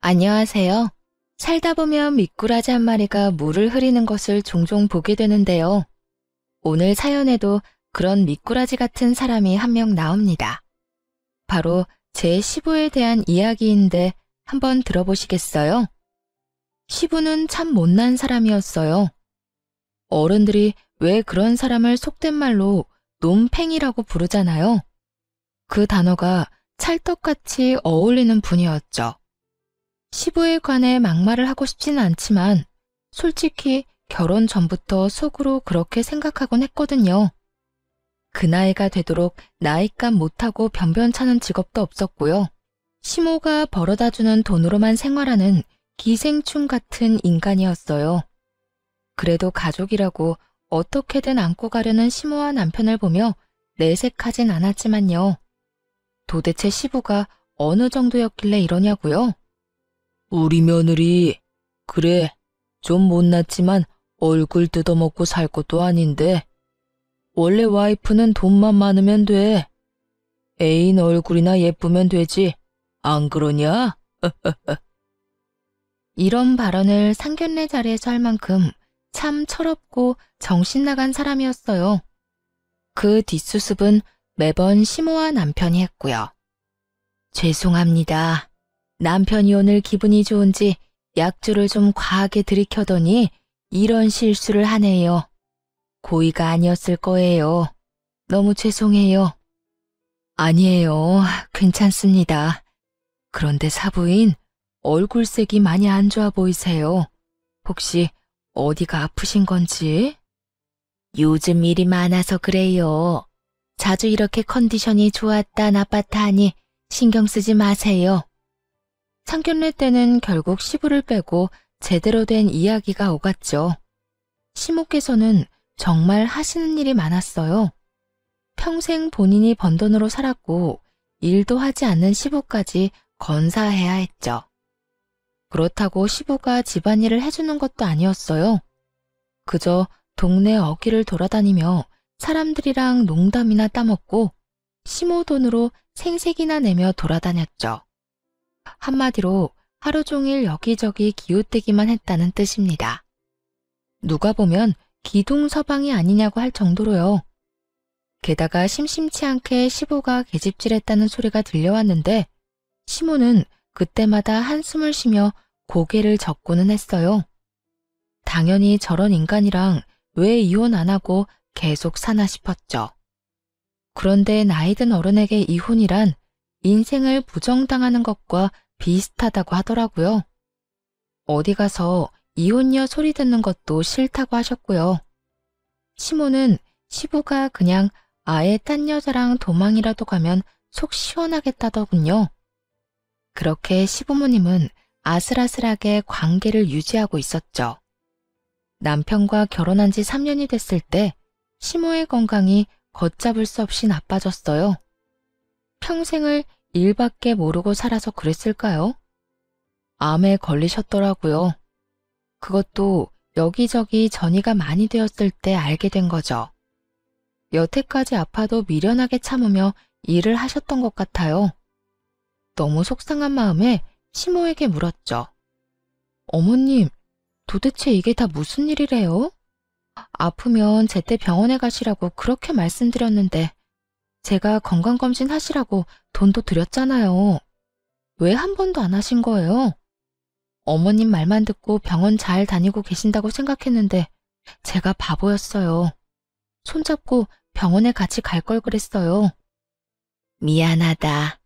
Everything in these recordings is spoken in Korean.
안녕하세요. 살다 보면 미꾸라지 한 마리가 물을 흐리는 것을 종종 보게 되는데요. 오늘 사연에도 그런 미꾸라지 같은 사람이 한 명 나옵니다. 바로 제 시부에 대한 이야기인데 한번 들어보시겠어요? 시부는 참 못난 사람이었어요. 어른들이 왜 그런 사람을 속된 말로 놈팽이라고 부르잖아요. 그 단어가 찰떡같이 어울리는 분이었죠. 시부에 관해 막말을 하고 싶지는 않지만 솔직히 결혼 전부터 속으로 그렇게 생각하곤 했거든요. 그 나이가 되도록 나이값 못하고 변변찮은 직업도 없었고요. 시모가 벌어다주는 돈으로만 생활하는 기생충 같은 인간이었어요. 그래도 가족이라고 어떻게든 안고 가려는 시모와 남편을 보며 내색하진 않았지만요. 도대체 시부가 어느 정도였길래 이러냐고요? 우리 며느리, 그래, 좀 못났지만 얼굴 뜯어먹고 살 것도 아닌데. 원래 와이프는 돈만 많으면 돼. 애인 얼굴이나 예쁘면 되지. 안 그러냐? 이런 발언을 상견례 자리에서 할 만큼 참 철없고 정신 나간 사람이었어요. 그 뒷수습은 매번 시모와 남편이 했고요. 죄송합니다. 남편이 오늘 기분이 좋은지 약주를 좀 과하게 들이켜더니 이런 실수를 하네요. 고의가 아니었을 거예요. 너무 죄송해요. 아니에요. 괜찮습니다. 그런데 사부인, 얼굴색이 많이 안 좋아 보이세요. 혹시 어디가 아프신 건지? 요즘 일이 많아서 그래요. 자주 이렇게 컨디션이 좋았다 나빴다 하니 신경 쓰지 마세요. 상견례 때는 결국 시부를 빼고 제대로 된 이야기가 오갔죠. 시모께서는 정말 하시는 일이 많았어요. 평생 본인이 번 돈으로 살았고 일도 하지 않는 시부까지 건사해야 했죠. 그렇다고 시부가 집안일을 해주는 것도 아니었어요. 그저 동네 어귀를 돌아다니며 사람들이랑 농담이나 따먹고 시모 돈으로 생색이나 내며 돌아다녔죠. 한마디로 하루 종일 여기저기 기웃대기만 했다는 뜻입니다. 누가 보면 기둥서방이 아니냐고 할 정도로요. 게다가 심심치 않게 시부가 계집질했다는 소리가 들려왔는데 시모는 그때마다 한숨을 쉬며 고개를 젓고는 했어요. 당연히 저런 인간이랑 왜 이혼 안 하고 계속 사나 싶었죠. 그런데 나이든 어른에게 이혼이란 인생을 부정당하는 것과 비슷하다고 하더라고요. 어디 가서 이혼녀 소리 듣는 것도 싫다고 하셨고요. 시모는 시부가 그냥 아예 딴 여자랑 도망이라도 가면 속 시원하겠다더군요. 그렇게 시부모님은 아슬아슬하게 관계를 유지하고 있었죠. 남편과 결혼한 지 3년이 됐을 때 시모의 건강이 걷잡을 수 없이 나빠졌어요. 평생을 일밖에 모르고 살아서 그랬을까요? 암에 걸리셨더라고요. 그것도 여기저기 전이가 많이 되었을 때 알게 된 거죠. 여태까지 아파도 미련하게 참으며 일을 하셨던 것 같아요. 너무 속상한 마음에 시모에게 물었죠. 어머님, 도대체 이게 다 무슨 일이래요? 아프면 제때 병원에 가시라고 그렇게 말씀드렸는데 제가 건강검진 하시라고 돈도 드렸잖아요. 왜 한 번도 안 하신 거예요? 어머님 말만 듣고 병원 잘 다니고 계신다고 생각했는데 제가 바보였어요. 손잡고 병원에 같이 갈 걸 그랬어요. 미안하다.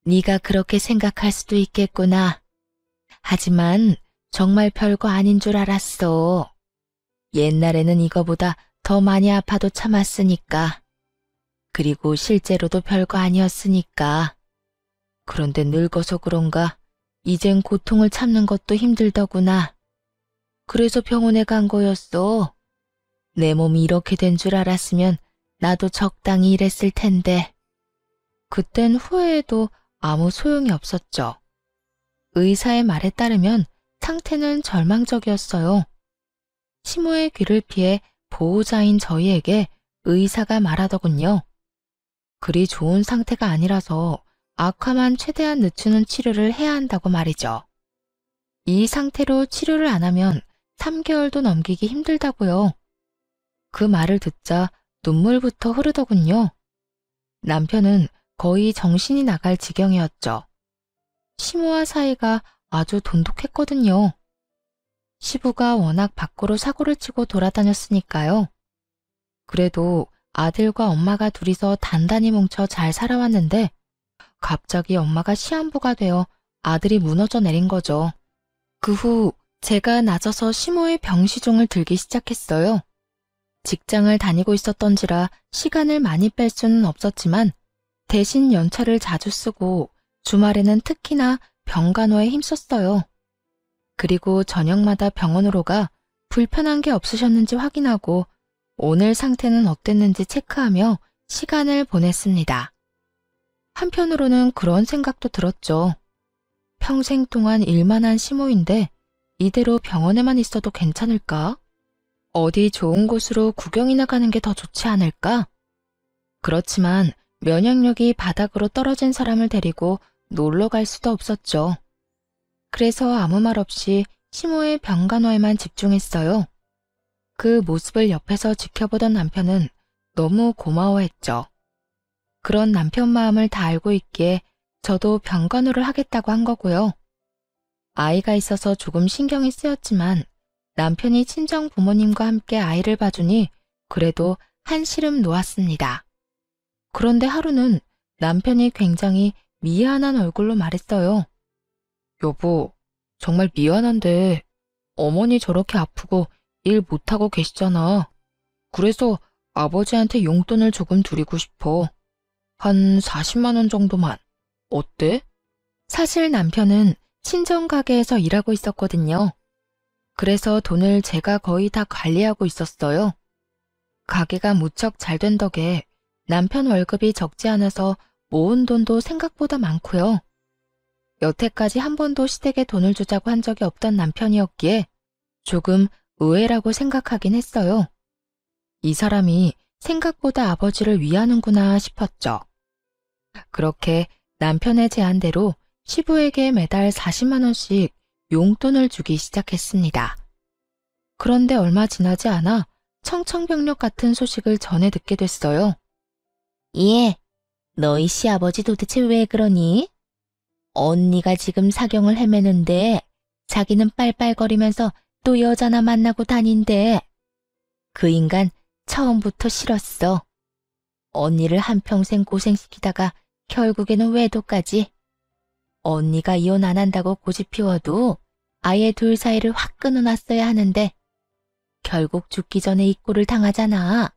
네가 그렇게 생각할 수도 있겠구나. 하지만 정말 별거 아닌 줄 알았어. 옛날에는 이거보다 더 많이 아파도 참았으니까. 그리고 실제로도 별거 아니었으니까. 그런데 늙어서 그런가 이젠 고통을 참는 것도 힘들더구나. 그래서 병원에 간 거였어. 내 몸이 이렇게 된 줄 알았으면 나도 적당히 일했을 텐데. 그땐 후회해도 아무 소용이 없었죠. 의사의 말에 따르면 상태는 절망적이었어요. 시모의 귀를 피해 보호자인 저희에게 의사가 말하더군요. 그리 좋은 상태가 아니라서 악화만 최대한 늦추는 치료를 해야 한다고 말이죠. 이 상태로 치료를 안 하면 3개월도 넘기기 힘들다고요. 그 말을 듣자 눈물부터 흐르더군요. 남편은 거의 정신이 나갈 지경이었죠. 시모와 사이가 아주 돈독했거든요. 시부가 워낙 밖으로 사고를 치고 돌아다녔으니까요. 그래도 아들과 엄마가 둘이서 단단히 뭉쳐 잘 살아왔는데 갑자기 엄마가 시한부가 되어 아들이 무너져 내린 거죠. 그 후 제가 나서서 시모의 병시종을 들기 시작했어요. 직장을 다니고 있었던지라 시간을 많이 뺄 수는 없었지만 대신 연차를 자주 쓰고 주말에는 특히나 병간호에 힘썼어요. 그리고 저녁마다 병원으로 가 불편한 게 없으셨는지 확인하고 오늘 상태는 어땠는지 체크하며 시간을 보냈습니다. 한편으로는 그런 생각도 들었죠. 평생 동안 일만 한 시모인데 이대로 병원에만 있어도 괜찮을까? 어디 좋은 곳으로 구경이나 가는 게 더 좋지 않을까? 그렇지만 면역력이 바닥으로 떨어진 사람을 데리고 놀러 갈 수도 없었죠. 그래서 아무 말 없이 시모의 병간호에만 집중했어요. 그 모습을 옆에서 지켜보던 남편은 너무 고마워했죠. 그런 남편 마음을 다 알고 있기에 저도 병간호를 하겠다고 한 거고요. 아이가 있어서 조금 신경이 쓰였지만 남편이 친정 부모님과 함께 아이를 봐주니 그래도 한시름 놓았습니다. 그런데 하루는 남편이 굉장히 미안한 얼굴로 말했어요. 여보, 정말 미안한데 어머니 저렇게 아프고 일 못하고 계시잖아. 그래서 아버지한테 용돈을 조금 드리고 싶어. 한 40만 원 정도만. 어때? 사실 남편은 친정 가게에서 일하고 있었거든요. 그래서 돈을 제가 거의 다 관리하고 있었어요. 가게가 무척 잘 된 덕에 남편 월급이 적지 않아서 모은 돈도 생각보다 많고요. 여태까지 한 번도 시댁에 돈을 주자고 한 적이 없던 남편이었기에 조금 의외라고 생각하긴 했어요. 이 사람이 생각보다 아버지를 위하는구나 싶었죠. 그렇게 남편의 제안대로 시부에게 매달 40만 원씩 용돈을 주기 시작했습니다. 그런데 얼마 지나지 않아 청천벽력 같은 소식을 전해 듣게 됐어요. 예, 너희 시아버지 도대체 왜 그러니? 언니가 지금 사경을 헤매는데 자기는 빨빨거리면서 또 여자나 만나고 다닌대. 그 인간 처음부터 싫었어. 언니를 한평생 고생시키다가 결국에는 외도까지. 언니가 이혼 안 한다고 고집 피워도 아예 둘 사이를 확 끊어놨어야 하는데 결국 죽기 전에 이 꼴을 당하잖아.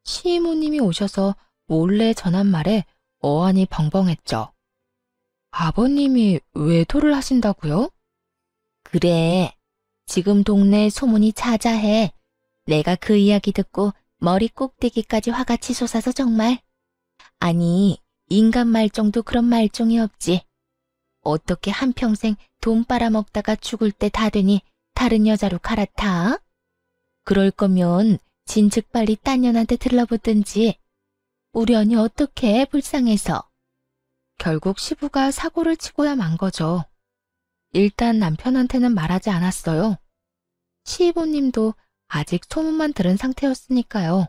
시이모님이 오셔서 몰래 전한 말에 어안이 벙벙했죠. 아버님이 외도를 하신다고요? 그래, 지금 동네에 소문이 자자해. 내가 그 이야기 듣고 머리 꼭대기까지 화가 치솟아서 정말. 아니, 인간 말종도 그런 말종이 없지. 어떻게 한평생 돈 빨아먹다가 죽을 때 다 되니 다른 여자로 갈아타? 그럴 거면 진즉 빨리 딴 년한테 들러붙든지. 우리 언니 어떡해, 불쌍해서. 결국 시부가 사고를 치고야 만 거죠. 일단 남편한테는 말하지 않았어요. 시이보님도 아직 소문만 들은 상태였으니까요.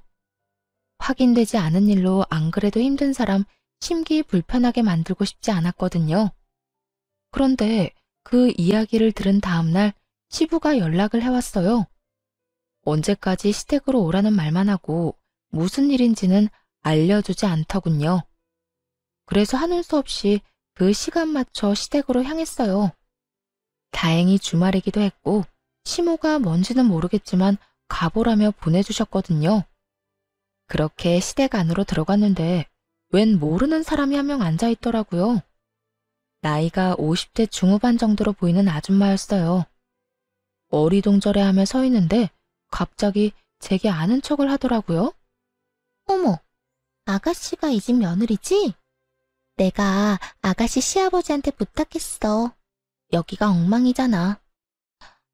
확인되지 않은 일로 안 그래도 힘든 사람 심기 불편하게 만들고 싶지 않았거든요. 그런데 그 이야기를 들은 다음날 시부가 연락을 해왔어요. 언제까지 시댁으로 오라는 말만 하고 무슨 일인지는 알려주지 않더군요. 그래서 하는 수 없이 그 시간 맞춰 시댁으로 향했어요. 다행히 주말이기도 했고 시모가 뭔지는 모르겠지만 가보라며 보내주셨거든요. 그렇게 시댁 안으로 들어갔는데 웬 모르는 사람이 한 명 앉아있더라고요. 나이가 50대 중후반 정도로 보이는 아줌마였어요. 어리동절해하며 서 있는데 갑자기 제게 아는 척을 하더라고요. 어머, 아가씨가 이 집 며느리지? 내가 아가씨 시아버지한테 부탁했어. 여기가 엉망이잖아.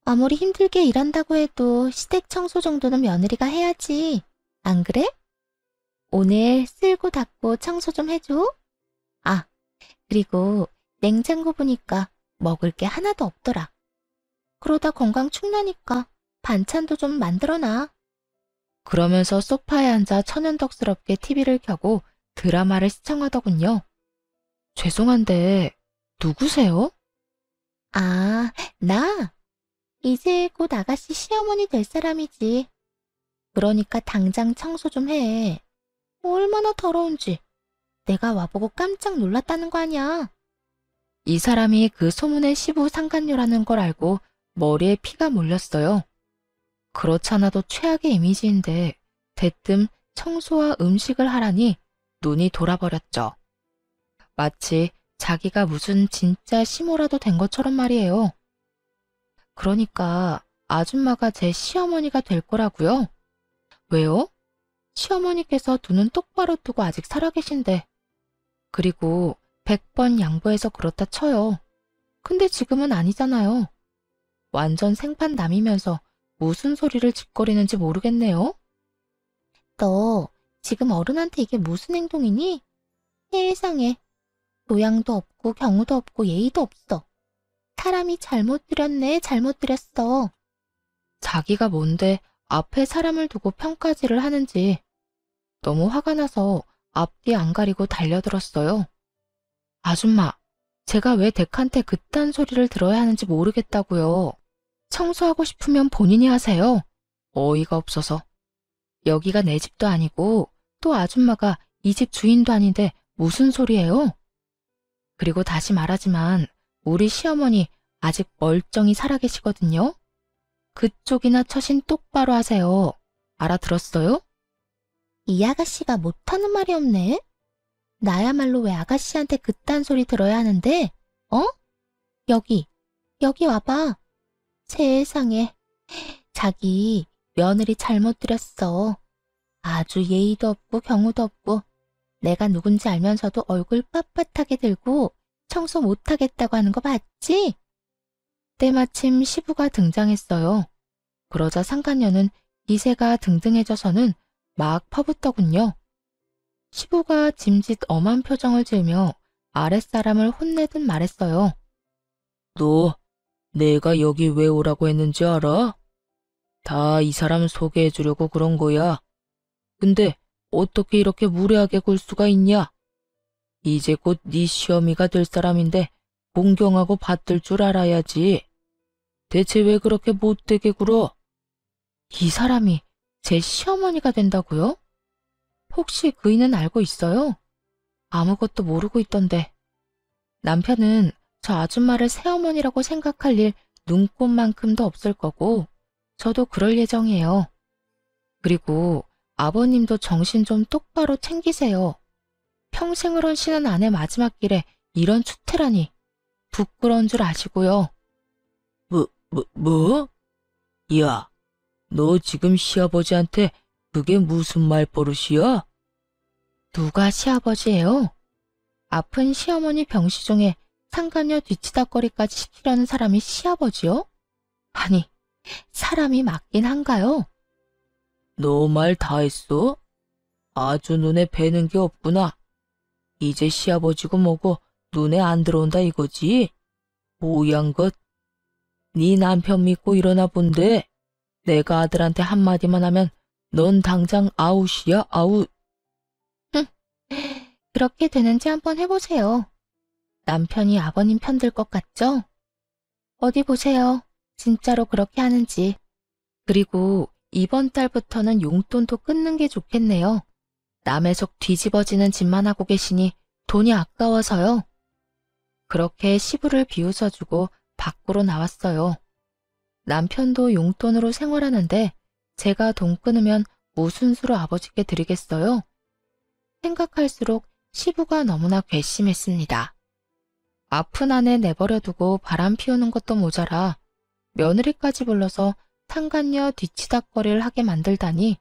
아무리 힘들게 일한다고 해도 시댁 청소 정도는 며느리가 해야지. 안 그래? 오늘 쓸고 닦고 청소 좀 해줘. 아, 그리고 냉장고 보니까 먹을 게 하나도 없더라. 그러다 건강 축나니까 반찬도 좀 만들어놔. 그러면서 소파에 앉아 천연덕스럽게 TV를 켜고 드라마를 시청하더군요. 죄송한데, 누구세요? 아, 나? 이제 곧 아가씨 시어머니 될 사람이지. 그러니까 당장 청소 좀 해. 얼마나 더러운지. 내가 와보고 깜짝 놀랐다는 거 아니야. 이 사람이 그 소문의 시부 상간녀라는 걸 알고 머리에 피가 몰렸어요. 그렇잖아도 최악의 이미지인데 대뜸 청소와 음식을 하라니 눈이 돌아버렸죠. 마치 자기가 무슨 진짜 시모라도 된 것처럼 말이에요. 그러니까 아줌마가 제 시어머니가 될 거라고요? 왜요? 시어머니께서 두 눈 똑바로 뜨고 아직 살아계신데. 그리고 100번 양보해서 그렇다 쳐요. 근데 지금은 아니잖아요. 완전 생판남이면서 무슨 소리를 짓거리는지 모르겠네요. 너 지금 어른한테 이게 무슨 행동이니? 세상에. 교양도 없고 경우도 없고 예의도 없어. 사람이 잘못 들였네, 잘못 들였어. 자기가 뭔데 앞에 사람을 두고 평가질을 하는지 너무 화가 나서 앞뒤 안 가리고 달려들었어요. 아줌마, 제가 왜 댁한테 그딴 소리를 들어야 하는지 모르겠다고요. 청소하고 싶으면 본인이 하세요. 어이가 없어서. 여기가 내 집도 아니고 또 아줌마가 이 집 주인도 아닌데 무슨 소리예요? 그리고 다시 말하지만 우리 시어머니 아직 멀쩡히 살아계시거든요. 그쪽이나 처신 똑바로 하세요. 알아들었어요? 이 아가씨가 못하는 말이 없네. 나야말로 왜 아가씨한테 그딴 소리 들어야 하는데? 어? 여기 와봐. 세상에. 자기 며느리 잘못 들였어. 아주 예의도 없고 경우도 없고 내가 누군지 알면서도 얼굴 빳빳하게 들고 청소 못하겠다고 하는 거 봤지? 때마침 시부가 등장했어요. 그러자 상간녀는 기세가 등등해져서는 막 퍼붓더군요. 시부가 짐짓 엄한 표정을 지으며 아랫사람을 혼내듯 말했어요. 너 내가 여기 왜 오라고 했는지 알아? 다 이 사람 소개해주려고 그런 거야. 근데 어떻게 이렇게 무례하게 굴 수가 있냐? 이제 곧 네 시어미가 될 사람인데 공경하고 받들 줄 알아야지. 대체 왜 그렇게 못되게 굴어? 이 사람이 제 시어머니가 된다고요? 혹시 그이는 알고 있어요? 아무것도 모르고 있던데. 남편은 저 아줌마를 새어머니라고 생각할 일 눈꼽만큼도 없을 거고 저도 그럴 예정이에요. 그리고 아버님도 정신 좀 똑바로 챙기세요. 평생을 헌신한 아내 마지막 길에 이런 추태라니 부끄러운 줄 아시고요. 뭐? 야, 너 지금 시아버지한테 그게 무슨 말버릇이야? 누가 시아버지예요? 아픈 시어머니 병시 중에 상간녀 뒤치다거리까지 시키려는 사람이 시아버지요? 아니, 사람이 맞긴 한가요? 너 말 다 했어? 아주 눈에 뵈는 게 없구나. 이제 시아버지고 뭐고 눈에 안 들어온다 이거지? 모양 것. 네 남편 믿고 일어나 본데 내가 아들한테 한마디만 하면 넌 당장 아웃이야, 아웃. 그렇게 되는지 한번 해보세요. 남편이 아버님 편들 것 같죠? 어디 보세요. 진짜로 그렇게 하는지. 그리고 이번 달부터는 용돈도 끊는 게 좋겠네요. 남의 속 뒤집어지는 짓만 하고 계시니 돈이 아까워서요. 그렇게 시부를 비웃어주고 밖으로 나왔어요. 남편도 용돈으로 생활하는데 제가 돈 끊으면 무슨 수로 아버지께 드리겠어요? 생각할수록 시부가 너무나 괘씸했습니다. 아픈 아내 내버려두고 바람 피우는 것도 모자라 며느리까지 불러서 상간녀 뒤치다거리를 하게 만들다니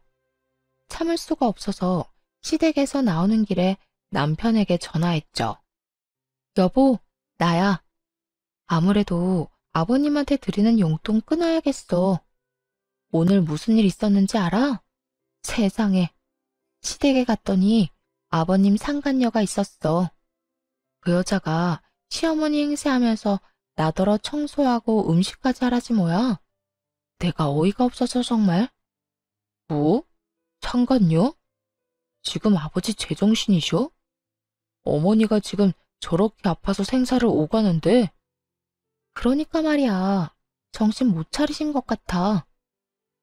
참을 수가 없어서 시댁에서 나오는 길에 남편에게 전화했죠. 여보, 나야. 아무래도 아버님한테 드리는 용돈 끊어야겠어. 오늘 무슨 일 있었는지 알아? 세상에. 시댁에 갔더니 아버님 상간녀가 있었어. 그 여자가 시어머니 행세하면서 나더러 청소하고 음식까지 하라지 뭐야. 내가 어이가 없어서 정말. 뭐? 상관요? 지금 아버지 제정신이셔? 어머니가 지금 저렇게 아파서 생사를 오가는데. 그러니까 말이야. 정신 못 차리신 것 같아.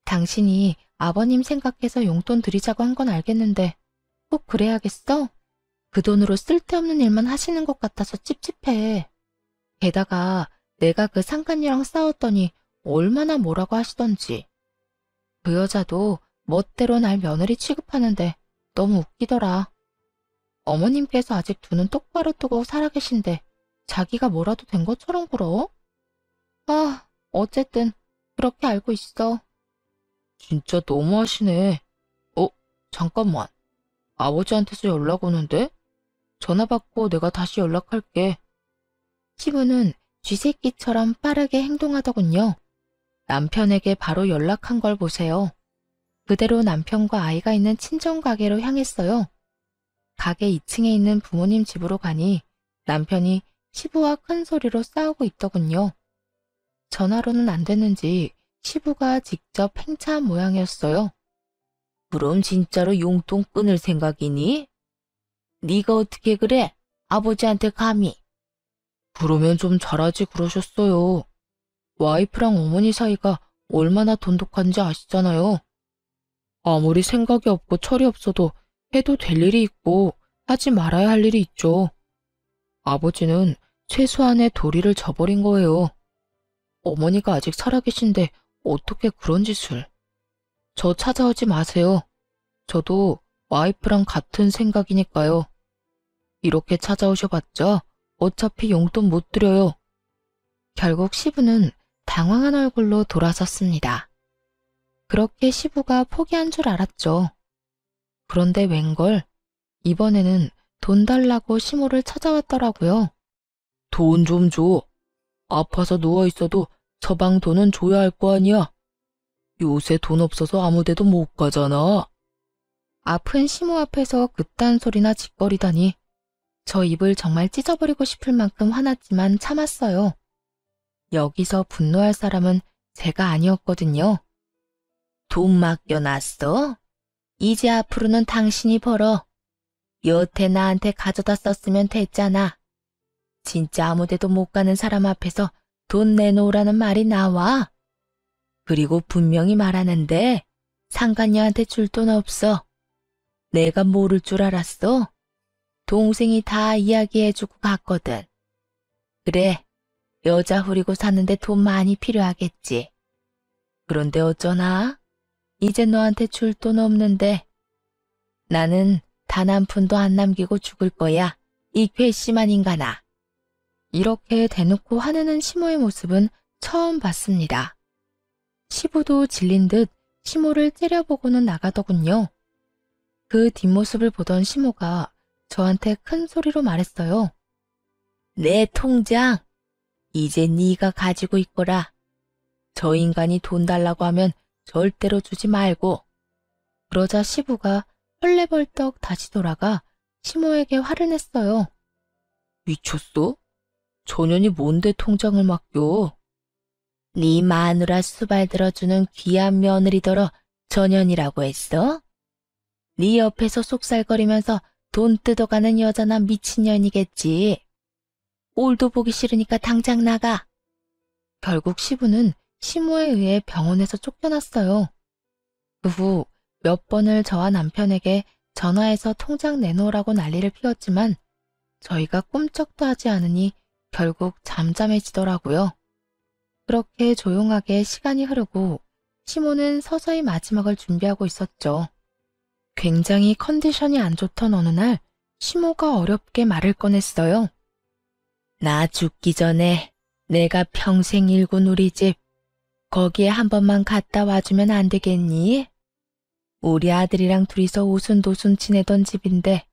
당신이 아버님 생각해서 용돈 드리자고 한 건 알겠는데 꼭 그래야겠어? 그 돈으로 쓸데없는 일만 하시는 것 같아서 찝찝해. 게다가 내가 그 상간녀랑 싸웠더니 얼마나 뭐라고 하시던지. 그 여자도 멋대로 날 며느리 취급하는데 너무 웃기더라. 어머님께서 아직 두 눈 똑바로 뜨고 살아계신데 자기가 뭐라도 된 것처럼 굴어? 아, 어쨌든 그렇게 알고 있어. 진짜 너무하시네. 잠깐만. 아버지한테서 연락 오는데? 전화 받고 내가 다시 연락할게. 시부는 쥐새끼처럼 빠르게 행동하더군요. 남편에게 바로 연락한 걸 보세요. 그대로 남편과 아이가 있는 친정 가게로 향했어요. 가게 2층에 있는 부모님 집으로 가니 남편이 시부와 큰 소리로 싸우고 있더군요. 전화로는 안 됐는지 시부가 직접 행차한 모양이었어요. 그럼 진짜로 용돈 끊을 생각이니? 네가 어떻게 그래? 아버지한테 감히. 그러면 좀 잘하지 그러셨어요. 와이프랑 어머니 사이가 얼마나 돈독한지 아시잖아요. 아무리 생각이 없고 철이 없어도 해도 될 일이 있고 하지 말아야 할 일이 있죠. 아버지는 최소한의 도리를 저버린 거예요. 어머니가 아직 살아계신데 어떻게 그런 짓을. 저 찾아오지 마세요. 저도 와이프랑 같은 생각이니까요. 이렇게 찾아오셔봤자 어차피 용돈 못 드려요. 결국 시부는 당황한 얼굴로 돌아섰습니다. 그렇게 시부가 포기한 줄 알았죠. 그런데 웬걸 이번에는 돈 달라고 시모를 찾아왔더라고요. 돈 좀 줘. 아파서 누워있어도 처방 돈은 줘야 할 거 아니야. 요새 돈 없어서 아무 데도 못 가잖아. 아픈 시모 앞에서 그딴 소리나 짓거리다니. 저 입을 정말 찢어버리고 싶을 만큼 화났지만 참았어요. 여기서 분노할 사람은 제가 아니었거든요. 돈 맡겨놨어? 이제 앞으로는 당신이 벌어. 여태 나한테 가져다 썼으면 됐잖아. 진짜 아무 데도 못 가는 사람 앞에서 돈 내놓으라는 말이 나와? 그리고 분명히 말하는데 상간녀한테 줄 돈 없어. 내가 모를 줄 알았어? 동생이 다 이야기해주고 갔거든. 그래, 여자 후리고 사는데 돈 많이 필요하겠지. 그런데 어쩌나? 이제 너한테 줄 돈 없는데. 나는 단 한 푼도 안 남기고 죽을 거야. 이 괘씸한 인간아. 이렇게 대놓고 화내는 시모의 모습은 처음 봤습니다. 시부도 질린 듯 시모를 째려보고는 나가더군요. 그 뒷모습을 보던 시모가 저한테 큰 소리로 말했어요. 내 통장, 이제 네가 가지고 있거라. 저 인간이 돈 달라고 하면 절대로 주지 말고. 그러자 시부가 헐레벌떡 다시 돌아가 시모에게 화를 냈어요. 미쳤어? 저년이 뭔데 통장을 맡겨? 네 마누라 수발 들어주는 귀한 며느리더러 저년이라고 했어? 네 옆에서 속살거리면서 돈 뜯어가는 여자나 미친년이겠지. 꼴도 보기 싫으니까 당장 나가. 결국 시부는 시모에 의해 병원에서 쫓겨났어요. 그 후 몇 번을 저와 남편에게 전화해서 통장 내놓으라고 난리를 피웠지만 저희가 꿈쩍도 하지 않으니 결국 잠잠해지더라고요. 그렇게 조용하게 시간이 흐르고 시모는 서서히 마지막을 준비하고 있었죠. 굉장히 컨디션이 안 좋던 어느 날 시모가 어렵게 말을 꺼냈어요. 나 죽기 전에 내가 평생 일군 우리 집 거기에 한 번만 갔다 와주면 안 되겠니? 우리 아들이랑 둘이서 오순도순 지내던 집인데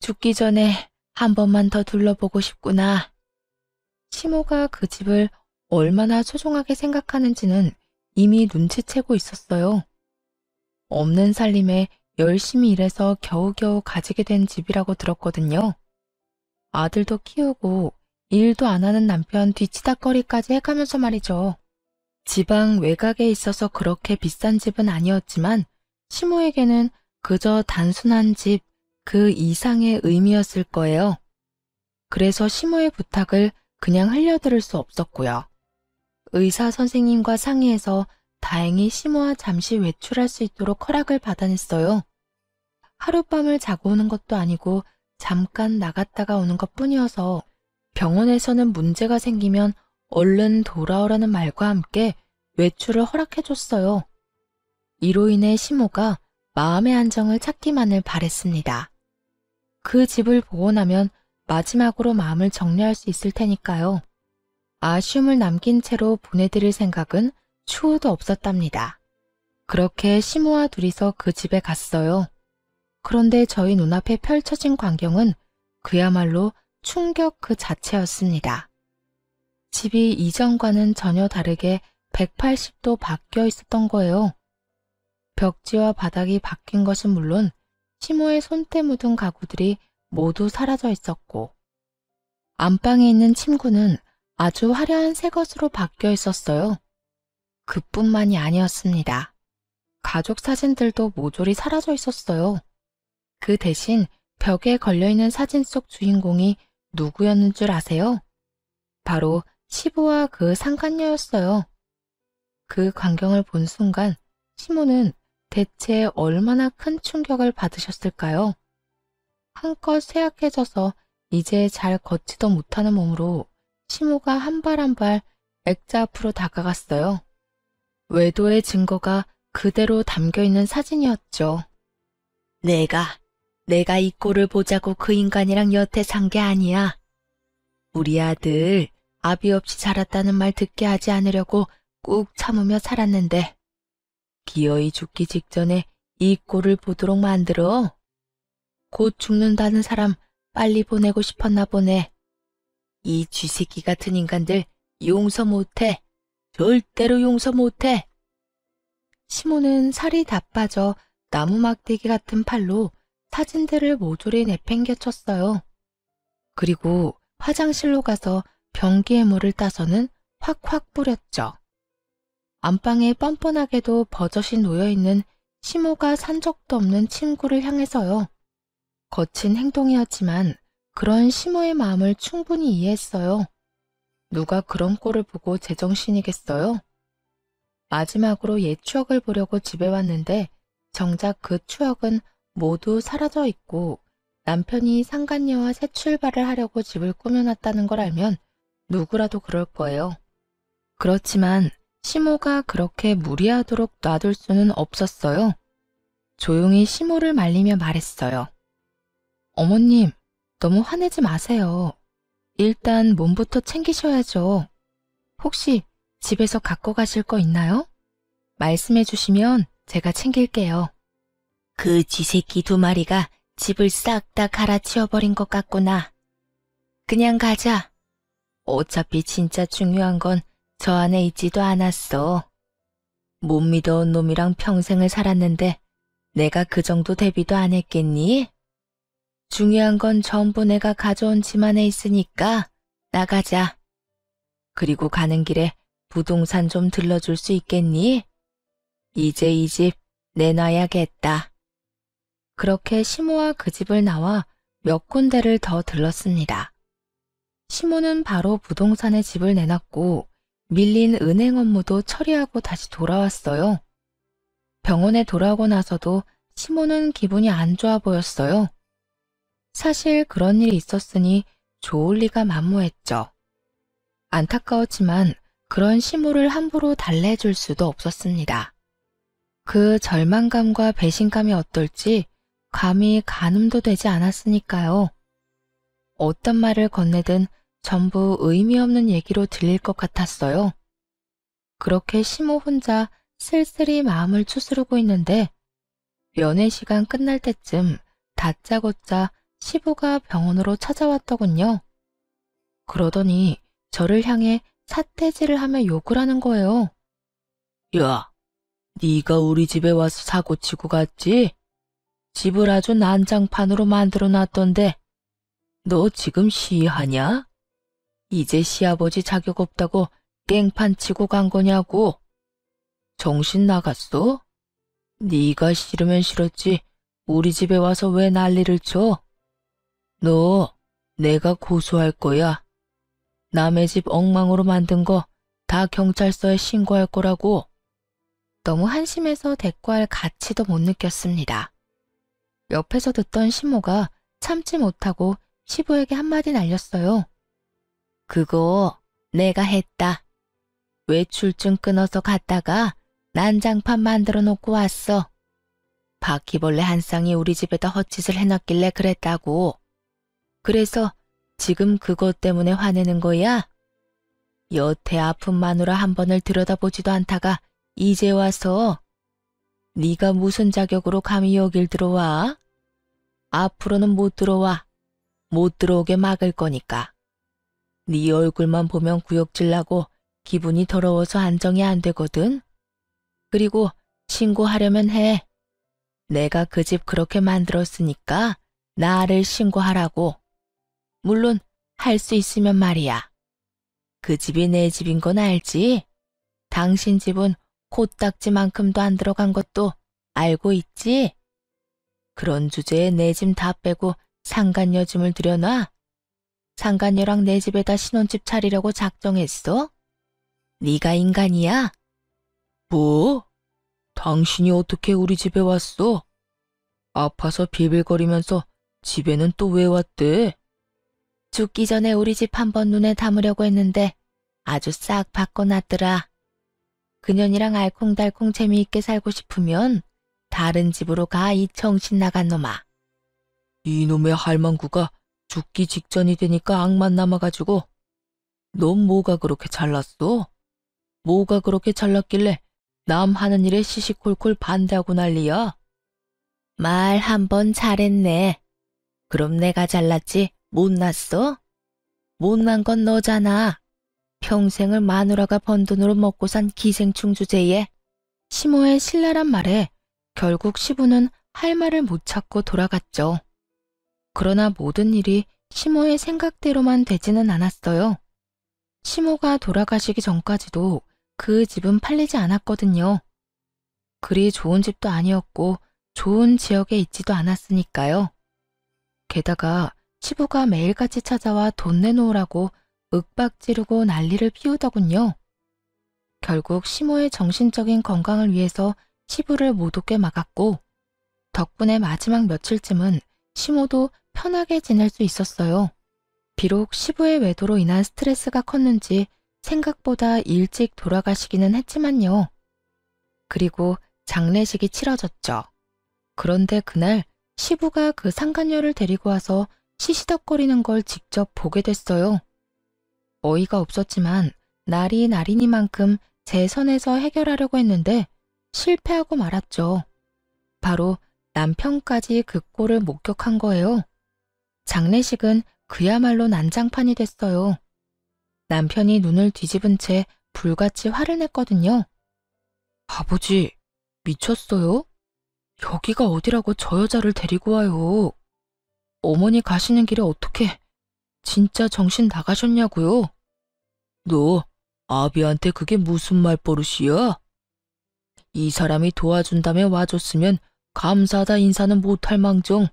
죽기 전에 한 번만 더 둘러보고 싶구나. 시모가 그 집을 얼마나 소중하게 생각하는지는 이미 눈치채고 있었어요. 없는 살림에 열심히 일해서 겨우겨우 가지게 된 집이라고 들었거든요. 아들도 키우고 일도 안 하는 남편 뒤치다꺼리까지 해가면서 말이죠. 지방 외곽에 있어서 그렇게 비싼 집은 아니었지만 시모에게는 그저 단순한 집 그 이상의 의미였을 거예요. 그래서 시모의 부탁을 그냥 흘려들을 수 없었고요. 의사 선생님과 상의해서 다행히 시모와 잠시 외출할 수 있도록 허락을 받아냈어요. 하룻밤을 자고 오는 것도 아니고 잠깐 나갔다가 오는 것뿐이어서 병원에서는 문제가 생기면 얼른 돌아오라는 말과 함께 외출을 허락해줬어요. 이로 인해 시모가 마음의 안정을 찾기만을 바랬습니다. 그 집을 보고 나면 마지막으로 마음을 정리할 수 있을 테니까요. 아쉬움을 남긴 채로 보내드릴 생각은 추호도 없었답니다. 그렇게 시모와 둘이서 그 집에 갔어요. 그런데 저희 눈앞에 펼쳐진 광경은 그야말로 충격 그 자체였습니다. 집이 이전과는 전혀 다르게 180도 바뀌어 있었던 거예요. 벽지와 바닥이 바뀐 것은 물론 시모의 손때 묻은 가구들이 모두 사라져 있었고 안방에 있는 침구는 아주 화려한 새 것으로 바뀌어 있었어요. 그뿐만이 아니었습니다. 가족 사진들도 모조리 사라져 있었어요. 그 대신 벽에 걸려있는 사진 속 주인공이 누구였는 줄 아세요? 바로 시부와 그 상간녀였어요. 그 광경을 본 순간 시모는 대체 얼마나 큰 충격을 받으셨을까요? 한껏 쇠약해져서 이제 잘 걷지도 못하는 몸으로 시모가 한 발 한 발 액자 앞으로 다가갔어요. 외도의 증거가 그대로 담겨있는 사진이었죠. 내가 이 꼴을 보자고 그 인간이랑 여태 산 게 아니야. 우리 아들 아비 없이 자랐다는 말 듣게 하지 않으려고 꾹 참으며 살았는데 기어이 죽기 직전에 이 꼴을 보도록 만들어. 곧 죽는다는 사람 빨리 보내고 싶었나 보네. 이 쥐새끼 같은 인간들 용서 못해. 절대로 용서 못해. 시모는 살이 다 빠져 나무 막대기 같은 팔로 사진들을 모조리 내팽개쳤어요. 그리고 화장실로 가서 변기에 물을 따서는 확확 뿌렸죠. 안방에 뻔뻔하게도 버젓이 놓여있는 시모가 산 적도 없는 침구를 향해서요. 거친 행동이었지만 그런 시모의 마음을 충분히 이해했어요. 누가 그런 꼴을 보고 제정신이겠어요? 마지막으로 옛 추억을 보려고 집에 왔는데 정작 그 추억은 모두 사라져 있고 남편이 상간녀와 새 출발을 하려고 집을 꾸며놨다는 걸 알면 누구라도 그럴 거예요. 그렇지만 시모가 그렇게 무리하도록 놔둘 수는 없었어요. 조용히 시모를 말리며 말했어요. 어머님, 너무 화내지 마세요. 일단 몸부터 챙기셔야죠. 혹시 집에서 갖고 가실 거 있나요? 말씀해 주시면 제가 챙길게요. 그 쥐새끼 2마리가 집을 싹 다 갈아치워버린 것 같구나. 그냥 가자. 어차피 진짜 중요한 건 저 안에 있지도 않았어. 못 믿어온 놈이랑 평생을 살았는데 내가 그 정도 대비도 안 했겠니? 중요한 건 전부 내가 가져온 집 안에 있으니까 나가자. 그리고 가는 길에 부동산 좀 들러줄 수 있겠니? 이제 이 집 내놔야겠다. 그렇게 시모와 그 집을 나와 몇 군데를 더 들렀습니다. 시모는 바로 부동산에 집을 내놨고 밀린 은행 업무도 처리하고 다시 돌아왔어요. 병원에 돌아오고 나서도 시모는 기분이 안 좋아 보였어요. 사실 그런 일이 있었으니 좋을 리가 만무했죠. 안타까웠지만 그런 시모를 함부로 달래줄 수도 없었습니다. 그 절망감과 배신감이 어떨지 감히 가늠도 되지 않았으니까요. 어떤 말을 건네든 전부 의미 없는 얘기로 들릴 것 같았어요. 그렇게 시모 혼자 쓸쓸히 마음을 추스르고 있는데 면회 시간 끝날 때쯤 다짜고짜 시부가 병원으로 찾아왔더군요. 그러더니 저를 향해 삿대질을 하며 욕을 하는 거예요. 야, 네가 우리 집에 와서 사고치고 갔지? 집을 아주 난장판으로 만들어 놨던데 너 지금 시하냐? 이제 시아버지 자격 없다고 깽판 치고 간 거냐고? 정신 나갔어? 네가 싫으면 싫었지 우리 집에 와서 왜 난리를 쳐? 너 내가 고소할 거야. 남의 집 엉망으로 만든 거 다 경찰서에 신고할 거라고. 너무 한심해서 대꾸할 가치도 못 느꼈습니다. 옆에서 듣던 시모가 참지 못하고 시부에게 한마디 날렸어요. 그거 내가 했다. 외출증 끊어서 갔다가 난장판 만들어 놓고 왔어. 바퀴벌레 한 쌍이 우리 집에다 헛짓을 해놨길래 그랬다고. 그래서 지금 그것 때문에 화내는 거야? 여태 아픈 마누라 한 번을 들여다보지도 않다가 이제 와서 네가 무슨 자격으로 감히 여길 들어와? 앞으로는 못 들어와. 못 들어오게 막을 거니까. 네 얼굴만 보면 구역질 나고 기분이 더러워서 안정이 안 되거든. 그리고 신고하려면 해. 내가 그 집 그렇게 만들었으니까 나를 신고하라고. 물론 할 수 있으면 말이야. 그 집이 내 집인 건 알지? 당신 집은 코딱지만큼도 안 들어간 것도 알고 있지? 그런 주제에 내 짐 다 빼고 상간녀 짐을 들여놔? 상간녀랑 내 집에다 신혼집 차리려고 작정했어? 네가 인간이야? 뭐? 당신이 어떻게 우리 집에 왔어? 아파서 빌빌거리면서 집에는 또 왜 왔대? 죽기 전에 우리 집 한번 눈에 담으려고 했는데 아주 싹 바꿔놨더라. 그년이랑 알콩달콩 재미있게 살고 싶으면 다른 집으로 가, 이 정신 나간 놈아. 이놈의 할망구가 죽기 직전이 되니까 악만 남아가지고. 넌 뭐가 그렇게 잘났어? 뭐가 그렇게 잘났길래 남 하는 일에 시시콜콜 반대하고 난리야? 말 한 번 잘했네. 그럼 내가 잘났지 못났어? 못난 건 너잖아. 평생을 마누라가 번 돈으로 먹고 산 기생충 주제에. 시모의 신랄한 말에 결국 시부는 할 말을 못 찾고 돌아갔죠. 그러나 모든 일이 시모의 생각대로만 되지는 않았어요. 시모가 돌아가시기 전까지도 그 집은 팔리지 않았거든요. 그리 좋은 집도 아니었고 좋은 지역에 있지도 않았으니까요. 게다가 시부가 매일같이 찾아와 돈 내놓으라고 윽박지르고 난리를 피우더군요. 결국 시모의 정신적인 건강을 위해서 시부를 못 오게 막았고, 덕분에 마지막 며칠쯤은 시모도 편하게 지낼 수 있었어요. 비록 시부의 외도로 인한 스트레스가 컸는지 생각보다 일찍 돌아가시기는 했지만요. 그리고 장례식이 치러졌죠. 그런데 그날 시부가 그 상간녀를 데리고 와서 시시덕거리는 걸 직접 보게 됐어요. 어이가 없었지만 날이 날이니만큼 제 선에서 해결하려고 했는데 실패하고 말았죠. 바로 남편까지 그 꼴을 목격한 거예요. 장례식은 그야말로 난장판이 됐어요. 남편이 눈을 뒤집은 채 불같이 화를 냈거든요. 아버지, 미쳤어요? 여기가 어디라고 저 여자를 데리고 와요. 어머니 가시는 길에 어떻게 진짜 정신 나가셨냐고요? 너 아비한테 그게 무슨 말버릇이야? 이 사람이 도와준다며 와줬으면 감사하다 인사는 못할 망정.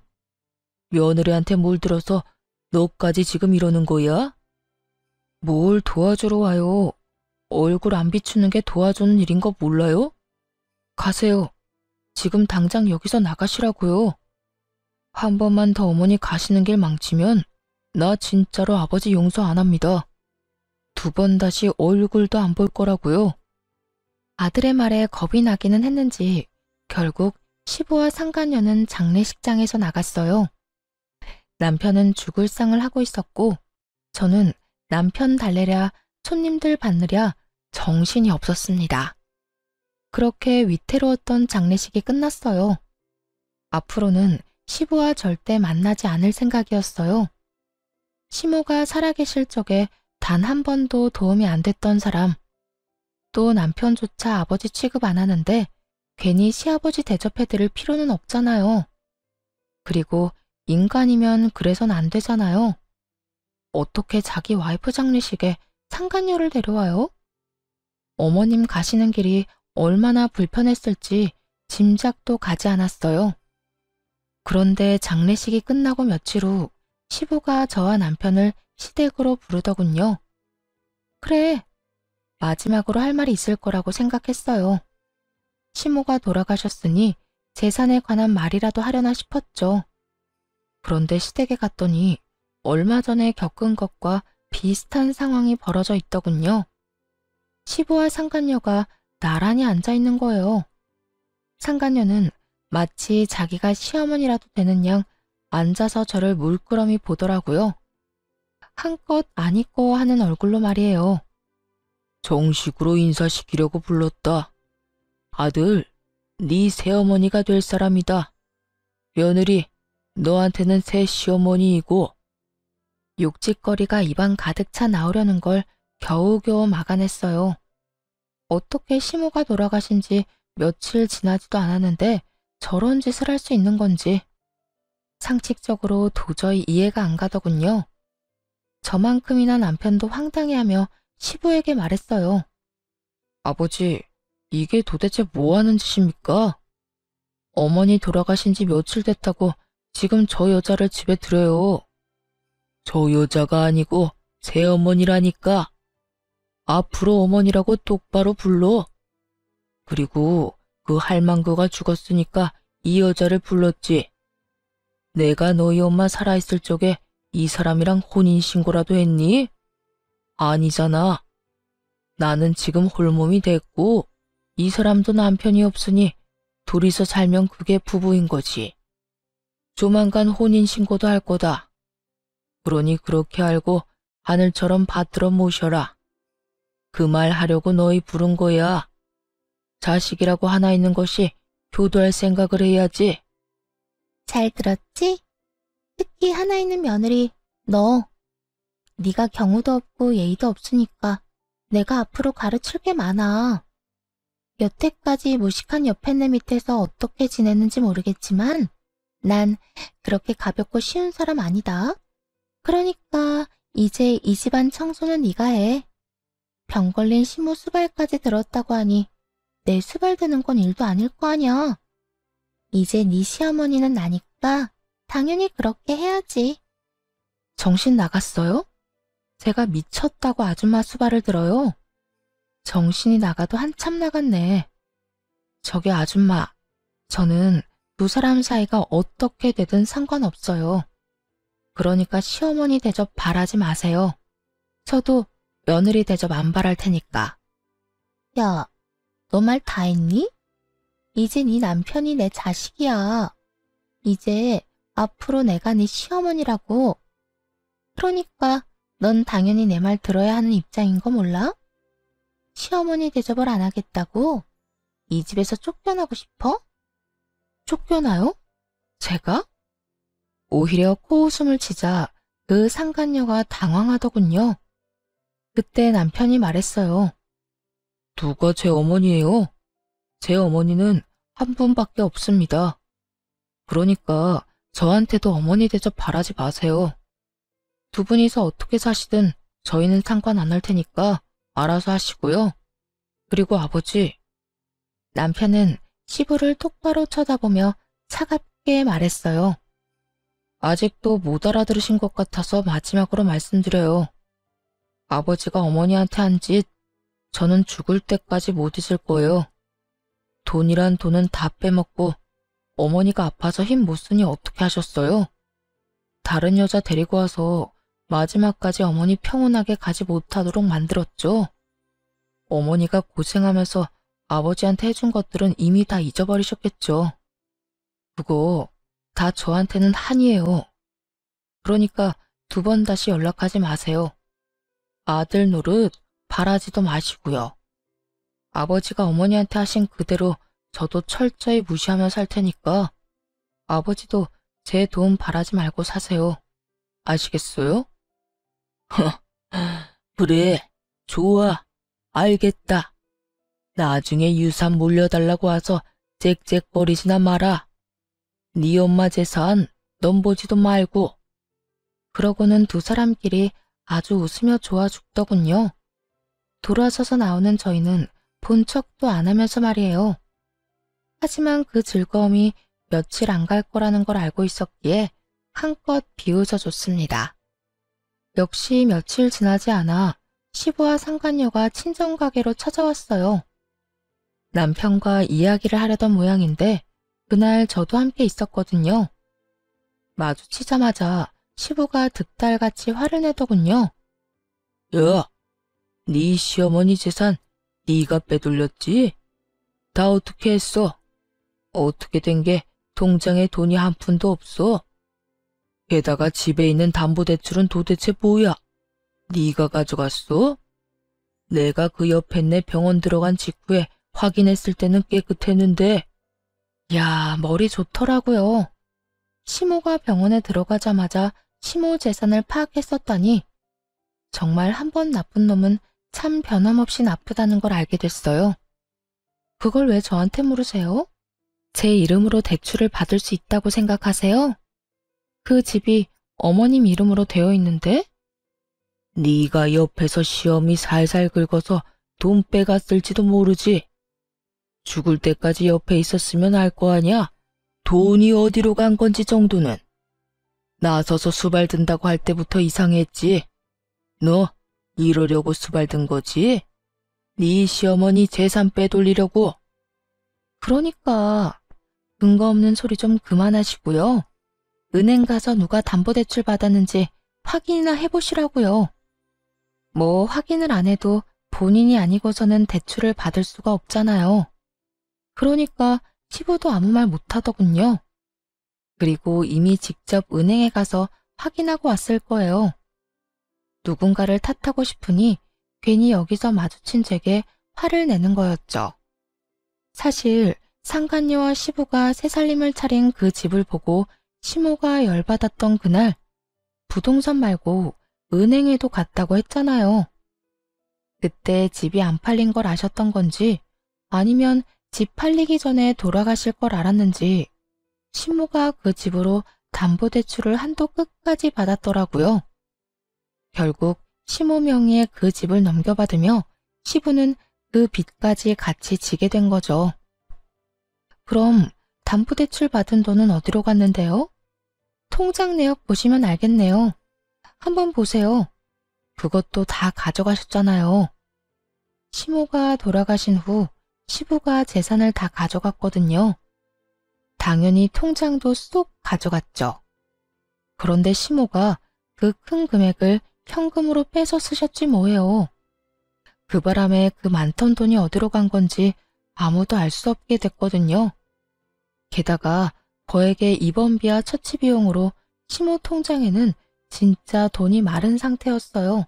며느리한테 물들어서 너까지 지금 이러는 거야? 뭘 도와주러 와요? 얼굴 안 비추는 게 도와주는 일인 거 몰라요? 가세요. 지금 당장 여기서 나가시라고요. 한 번만 더 어머니 가시는 길 망치면 나 진짜로 아버지 용서 안 합니다. 두 번 다시 얼굴도 안 볼 거라고요. 아들의 말에 겁이 나기는 했는지 결국 시부와 상간녀는 장례식장에서 나갔어요. 남편은 죽을 상을 하고 있었고 저는 남편 달래랴 손님들 받느랴 정신이 없었습니다. 그렇게 위태로웠던 장례식이 끝났어요. 앞으로는 시부와 절대 만나지 않을 생각이었어요. 시모가 살아계실 적에 단 한 번도 도움이 안 됐던 사람, 또 남편조차 아버지 취급 안 하는데 괜히 시아버지 대접해드릴 필요는 없잖아요. 그리고 인간이면 그래선 안 되잖아요. 어떻게 자기 와이프 장례식에 상간녀를 데려와요? 어머님 가시는 길이 얼마나 불편했을지 짐작도 가지 않았어요. 그런데 장례식이 끝나고 며칠 후 시부가 저와 남편을 시댁으로 부르더군요. 그래, 마지막으로 할 말이 있을 거라고 생각했어요. 시모가 돌아가셨으니 재산에 관한 말이라도 하려나 싶었죠. 그런데 시댁에 갔더니 얼마 전에 겪은 것과 비슷한 상황이 벌어져 있더군요. 시부와 상간녀가 나란히 앉아 있는 거예요. 상간녀는 마치 자기가 시어머니라도 되는 양 앉아서 저를 물끄러미 보더라고요. 한껏 아니꺼워하는 얼굴로 말이에요. 정식으로 인사시키려고 불렀다. 아들, 네 새어머니가 될 사람이다. 며느리, 너한테는 새 시어머니이고. 욕짓거리가 입안 가득 차 나오려는 걸 겨우겨우 막아냈어요. 어떻게 시모가 돌아가신 지 며칠 지나지도 않았는데 저런 짓을 할 수 있는 건지 상식적으로 도저히 이해가 안 가더군요. 저만큼이나 남편도 황당해하며 시부에게 말했어요. 아버지, 이게 도대체 뭐 하는 짓입니까? 어머니 돌아가신 지 며칠 됐다고 지금 저 여자를 집에 들여요. 저 여자가 아니고 새어머니라니까. 앞으로 어머니라고 똑바로 불러. 그리고 그 할망구가 죽었으니까 이 여자를 불렀지. 내가 너희 엄마 살아있을 적에 이 사람이랑 혼인신고라도 했니? 아니잖아. 나는 지금 홀몸이 됐고 이 사람도 남편이 없으니 둘이서 살면 그게 부부인 거지. 조만간 혼인신고도 할 거다. 그러니 그렇게 알고 하늘처럼 받들어 모셔라. 그 말 하려고 너희 부른 거야. 자식이라고 하나 있는 것이 효도할 생각을 해야지. 잘 들었지? 특히 하나 있는 며느리, 너. 네가 경우도 없고 예의도 없으니까 내가 앞으로 가르칠 게 많아. 여태까지 무식한 옆에내 밑에서 어떻게 지냈는지 모르겠지만 난 그렇게 가볍고 쉬운 사람 아니다. 그러니까 이제 이 집안 청소는 네가 해. 병 걸린 시모 수발까지 들었다고 하니 내 수발 드는 건 일도 아닐 거 아니야. 이제 네 시어머니는 나니까 당연히 그렇게 해야지. 정신 나갔어요? 제가 미쳤다고 아줌마 수발을 들어요. 정신이 나가도 한참 나갔네. 저기 아줌마, 저는 두 사람 사이가 어떻게 되든 상관없어요. 그러니까 시어머니 대접 바라지 마세요. 저도 며느리 대접 안 바랄 테니까. 야, 너 말 다 했니? 이제 네 남편이 내 자식이야. 이제 앞으로 내가 네 시어머니라고. 그러니까 넌 당연히 내 말 들어야 하는 입장인 거 몰라? 시어머니 대접을 안 하겠다고? 이 집에서 쫓겨나고 싶어? 쫓겨나요? 제가? 오히려 코웃음을 치자 그 상간녀가 당황하더군요. 그때 남편이 말했어요. 누가 제 어머니예요? 제 어머니는 한 분밖에 없습니다. 그러니까 저한테도 어머니 대접 바라지 마세요. 두 분이서 어떻게 사시든 저희는 상관 안 할 테니까 알아서 하시고요. 그리고 아버지. 남편은 시부를 똑바로 쳐다보며 차갑게 말했어요. 아직도 못 알아들으신 것 같아서 마지막으로 말씀드려요. 아버지가 어머니한테 한 짓, 저는 죽을 때까지 못 잊을 거예요. 돈이란 돈은 다 빼먹고 어머니가 아파서 힘 못 쓰니 어떻게 하셨어요? 다른 여자 데리고 와서 마지막까지 어머니 평온하게 가지 못하도록 만들었죠. 어머니가 고생하면서 아버지한테 해준 것들은 이미 다 잊어버리셨겠죠. 그거 다 저한테는 한이에요. 그러니까 두 번 다시 연락하지 마세요. 아들 노릇 바라지도 마시고요. 아버지가 어머니한테 하신 그대로 저도 철저히 무시하며 살 테니까 아버지도 제 도움 바라지 말고 사세요. 아시겠어요? 그래, 좋아, 알겠다. 나중에 유산 물려달라고 와서 짹짹거리지나 마라. 네 엄마 재산 넌 보지도 말고. 그러고는 두 사람끼리 아주 웃으며 좋아 죽더군요. 돌아서서 나오는 저희는 본 척도 안 하면서 말이에요. 하지만 그 즐거움이 며칠 안 갈 거라는 걸 알고 있었기에 한껏 비웃어 줬습니다. 역시 며칠 지나지 않아 시부와 상간녀가 친정가게로 찾아왔어요. 남편과 이야기를 하려던 모양인데 그날 저도 함께 있었거든요. 마주치자마자 시부가 득달같이 화를 내더군요. 야, 네 시어머니 재산 네가 빼돌렸지? 다 어떻게 했어? 어떻게 된 게 통장에 돈이 한 푼도 없어? 게다가 집에 있는 담보대출은 도대체 뭐야? 네가 가져갔어? 내가 그 옆에 내 병원 들어간 직후에 확인했을 때는 깨끗했는데. 야, 머리 좋더라고요. 시모가 병원에 들어가자마자 시모 재산을 파악했었다니. 정말 한 번 나쁜 놈은 참 변함없이 나쁘다는 걸 알게 됐어요. 그걸 왜 저한테 물으세요? 제 이름으로 대출을 받을 수 있다고 생각하세요? 그 집이 어머님 이름으로 되어 있는데? 네가 옆에서 시험이 살살 긁어서 돈 빼갔을지도 모르지. 죽을 때까지 옆에 있었으면 알 거 아냐? 돈이 어디로 간 건지 정도는. 나서서 수발든다고 할 때부터 이상했지. 너 이러려고 수발든 거지? 네 시어머니 재산 빼돌리려고. 그러니까 근거 없는 소리 좀 그만하시고요. 은행 가서 누가 담보대출 받았는지 확인이나 해보시라고요. 뭐 확인을 안 해도 본인이 아니고서는 대출을 받을 수가 없잖아요. 그러니까 시부도 아무 말 못하더군요. 그리고 이미 직접 은행에 가서 확인하고 왔을 거예요. 누군가를 탓하고 싶으니 괜히 여기서 마주친 제게 화를 내는 거였죠. 사실 상간녀와 시부가 새살림을 차린 그 집을 보고 시모가 열받았던 그날, 부동산 말고 은행에도 갔다고 했잖아요. 그때 집이 안 팔린 걸 아셨던 건지 아니면 집 팔리기 전에 돌아가실 걸 알았는지 시모가 그 집으로 담보대출을 한도 끝까지 받았더라고요. 결국 시모 명의의 그 집을 넘겨받으며 시부는 그 빚까지 같이 지게 된 거죠. 그럼 담보대출 받은 돈은 어디로 갔는데요? 통장 내역 보시면 알겠네요. 한번 보세요. 그것도 다 가져가셨잖아요. 시모가 돌아가신 후 시부가 재산을 다 가져갔거든요. 당연히 통장도 쏙 가져갔죠. 그런데 시모가 그 큰 금액을 현금으로 빼서 쓰셨지 뭐예요. 그 바람에 그 많던 돈이 어디로 간 건지 아무도 알 수 없게 됐거든요. 게다가 거액의 입원비와 처치 비용으로 시모 통장에는 진짜 돈이 마른 상태였어요.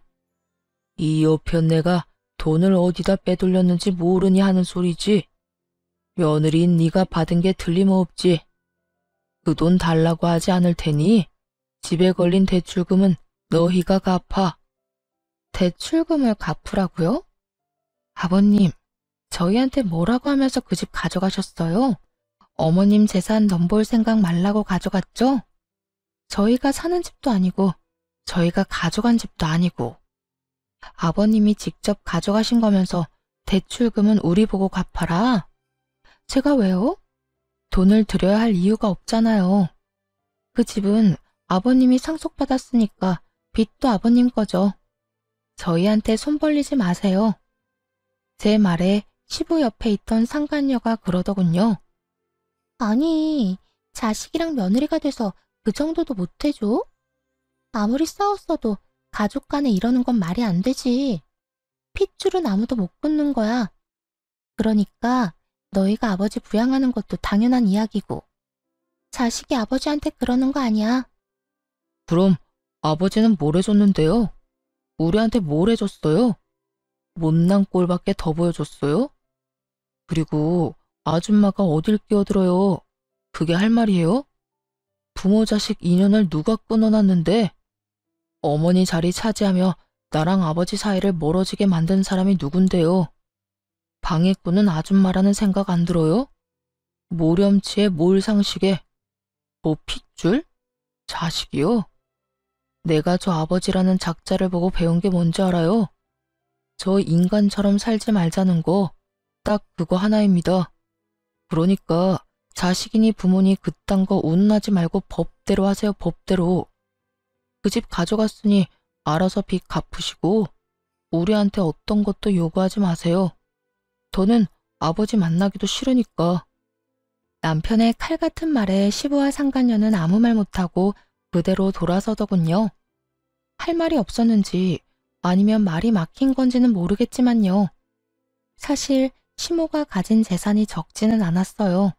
이 여편네가 돈을 어디다 빼돌렸는지 모르니 하는 소리지. 며느리인 네가 받은 게 틀림없지. 그 돈 달라고 하지 않을 테니 집에 걸린 대출금은 너희가 갚아. 대출금을 갚으라고요? 아버님, 저희한테 뭐라고 하면서 그 집 가져가셨어요? 어머님 재산 넘볼 생각 말라고 가져갔죠? 저희가 사는 집도 아니고 저희가 가져간 집도 아니고 아버님이 직접 가져가신 거면서 대출금은 우리 보고 갚아라. 제가 왜요? 돈을 드려야 할 이유가 없잖아요. 그 집은 아버님이 상속받았으니까 빚도 아버님 거죠. 저희한테 손 벌리지 마세요. 제 말에 시부 옆에 있던 상간녀가 그러더군요. 아니, 자식이랑 며느리가 돼서 그 정도도 못해줘? 아무리 싸웠어도 가족 간에 이러는 건 말이 안 되지. 핏줄은 아무도 못 끊는 거야. 그러니까 너희가 아버지 부양하는 것도 당연한 이야기고 자식이 아버지한테 그러는 거 아니야. 그럼 아버지는 뭘 해줬는데요? 우리한테 뭘 해줬어요? 못난 꼴밖에 더 보여줬어요? 그리고 아줌마가 어딜 끼어들어요? 그게 할 말이에요? 부모 자식 인연을 누가 끊어놨는데? 어머니 자리 차지하며 나랑 아버지 사이를 멀어지게 만든 사람이 누군데요? 방해꾼은 아줌마라는 생각 안 들어요? 모렴치에 몰상식에 뭐 핏줄? 자식이요? 내가 저 아버지라는 작자를 보고 배운 게 뭔지 알아요? 저 인간처럼 살지 말자는 거, 딱 그거 하나입니다. 그러니까 자식이니 부모니 그딴 거 운운하지 말고 법대로 하세요, 법대로. 그 집 가져갔으니 알아서 빚 갚으시고 우리한테 어떤 것도 요구하지 마세요. 더는 아버지 만나기도 싫으니까. 남편의 칼 같은 말에 시부와 상간녀는 아무 말 못하고 그대로 돌아서더군요. 할 말이 없었는지 아니면 말이 막힌 건지는 모르겠지만요. 사실 시모가 가진 재산이 적지는 않았어요.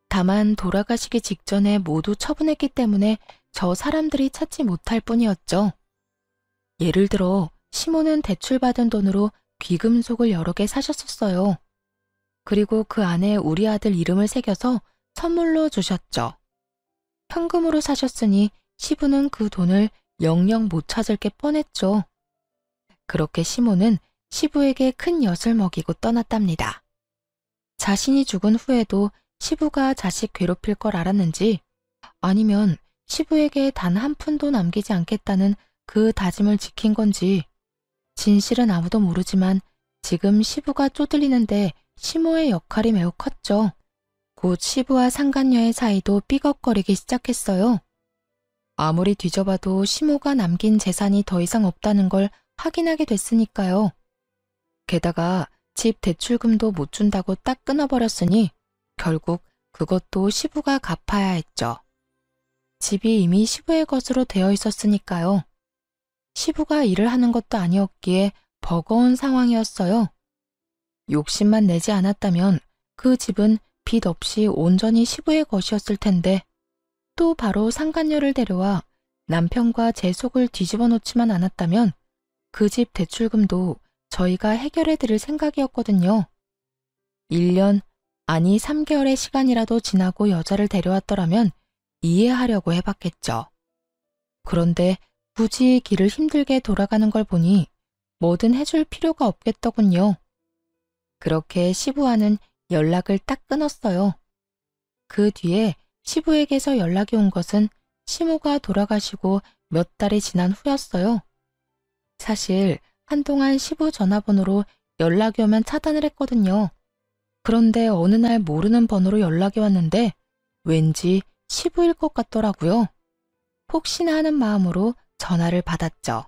다만 돌아가시기 직전에 모두 처분했기 때문에 저 사람들이 찾지 못할 뿐이었죠. 예를 들어 시모는 대출받은 돈으로 귀금속을 여러 개 사셨었어요. 그리고 그 안에 우리 아들 이름을 새겨서 선물로 주셨죠. 현금으로 사셨으니 시부는 그 돈을 영영 못 찾을 게 뻔했죠. 그렇게 시모는 시부에게 큰 엿을 먹이고 떠났답니다. 자신이 죽은 후에도 시부가 자식 괴롭힐 걸 알았는지 아니면 시부에게 단 한 푼도 남기지 않겠다는 그 다짐을 지킨 건지 진실은 아무도 모르지만 지금 시부가 쪼들리는데 시모의 역할이 매우 컸죠. 곧 시부와 상간녀의 사이도 삐걱거리기 시작했어요. 아무리 뒤져봐도 시모가 남긴 재산이 더 이상 없다는 걸 확인하게 됐으니까요. 게다가 집 대출금도 못 준다고 딱 끊어버렸으니 결국 그것도 시부가 갚아야 했죠. 집이 이미 시부의 것으로 되어 있었으니까요. 시부가 일을 하는 것도 아니었기에 버거운 상황이었어요. 욕심만 내지 않았다면 그 집은 빚 없이 온전히 시부의 것이었을 텐데 또 바로 상간녀를 데려와 남편과 제 속을 뒤집어 놓지만 않았다면 그 집 대출금도 저희가 해결해 드릴 생각이었거든요. 1년, 아니 3개월의 시간이라도 지나고 여자를 데려왔더라면 이해하려고 해봤겠죠. 그런데 굳이 길을 힘들게 돌아가는 걸 보니 뭐든 해줄 필요가 없겠더군요. 그렇게 시부와는 연락을 딱 끊었어요. 그 뒤에 시부에게서 연락이 온 것은 시모가 돌아가시고 몇 달이 지난 후였어요. 사실 한동안 시부 전화번호로 연락이 오면 차단을 했거든요. 그런데 어느 날 모르는 번호로 연락이 왔는데 왠지 시부일 것 같더라고요. 혹시나 하는 마음으로 전화를 받았죠.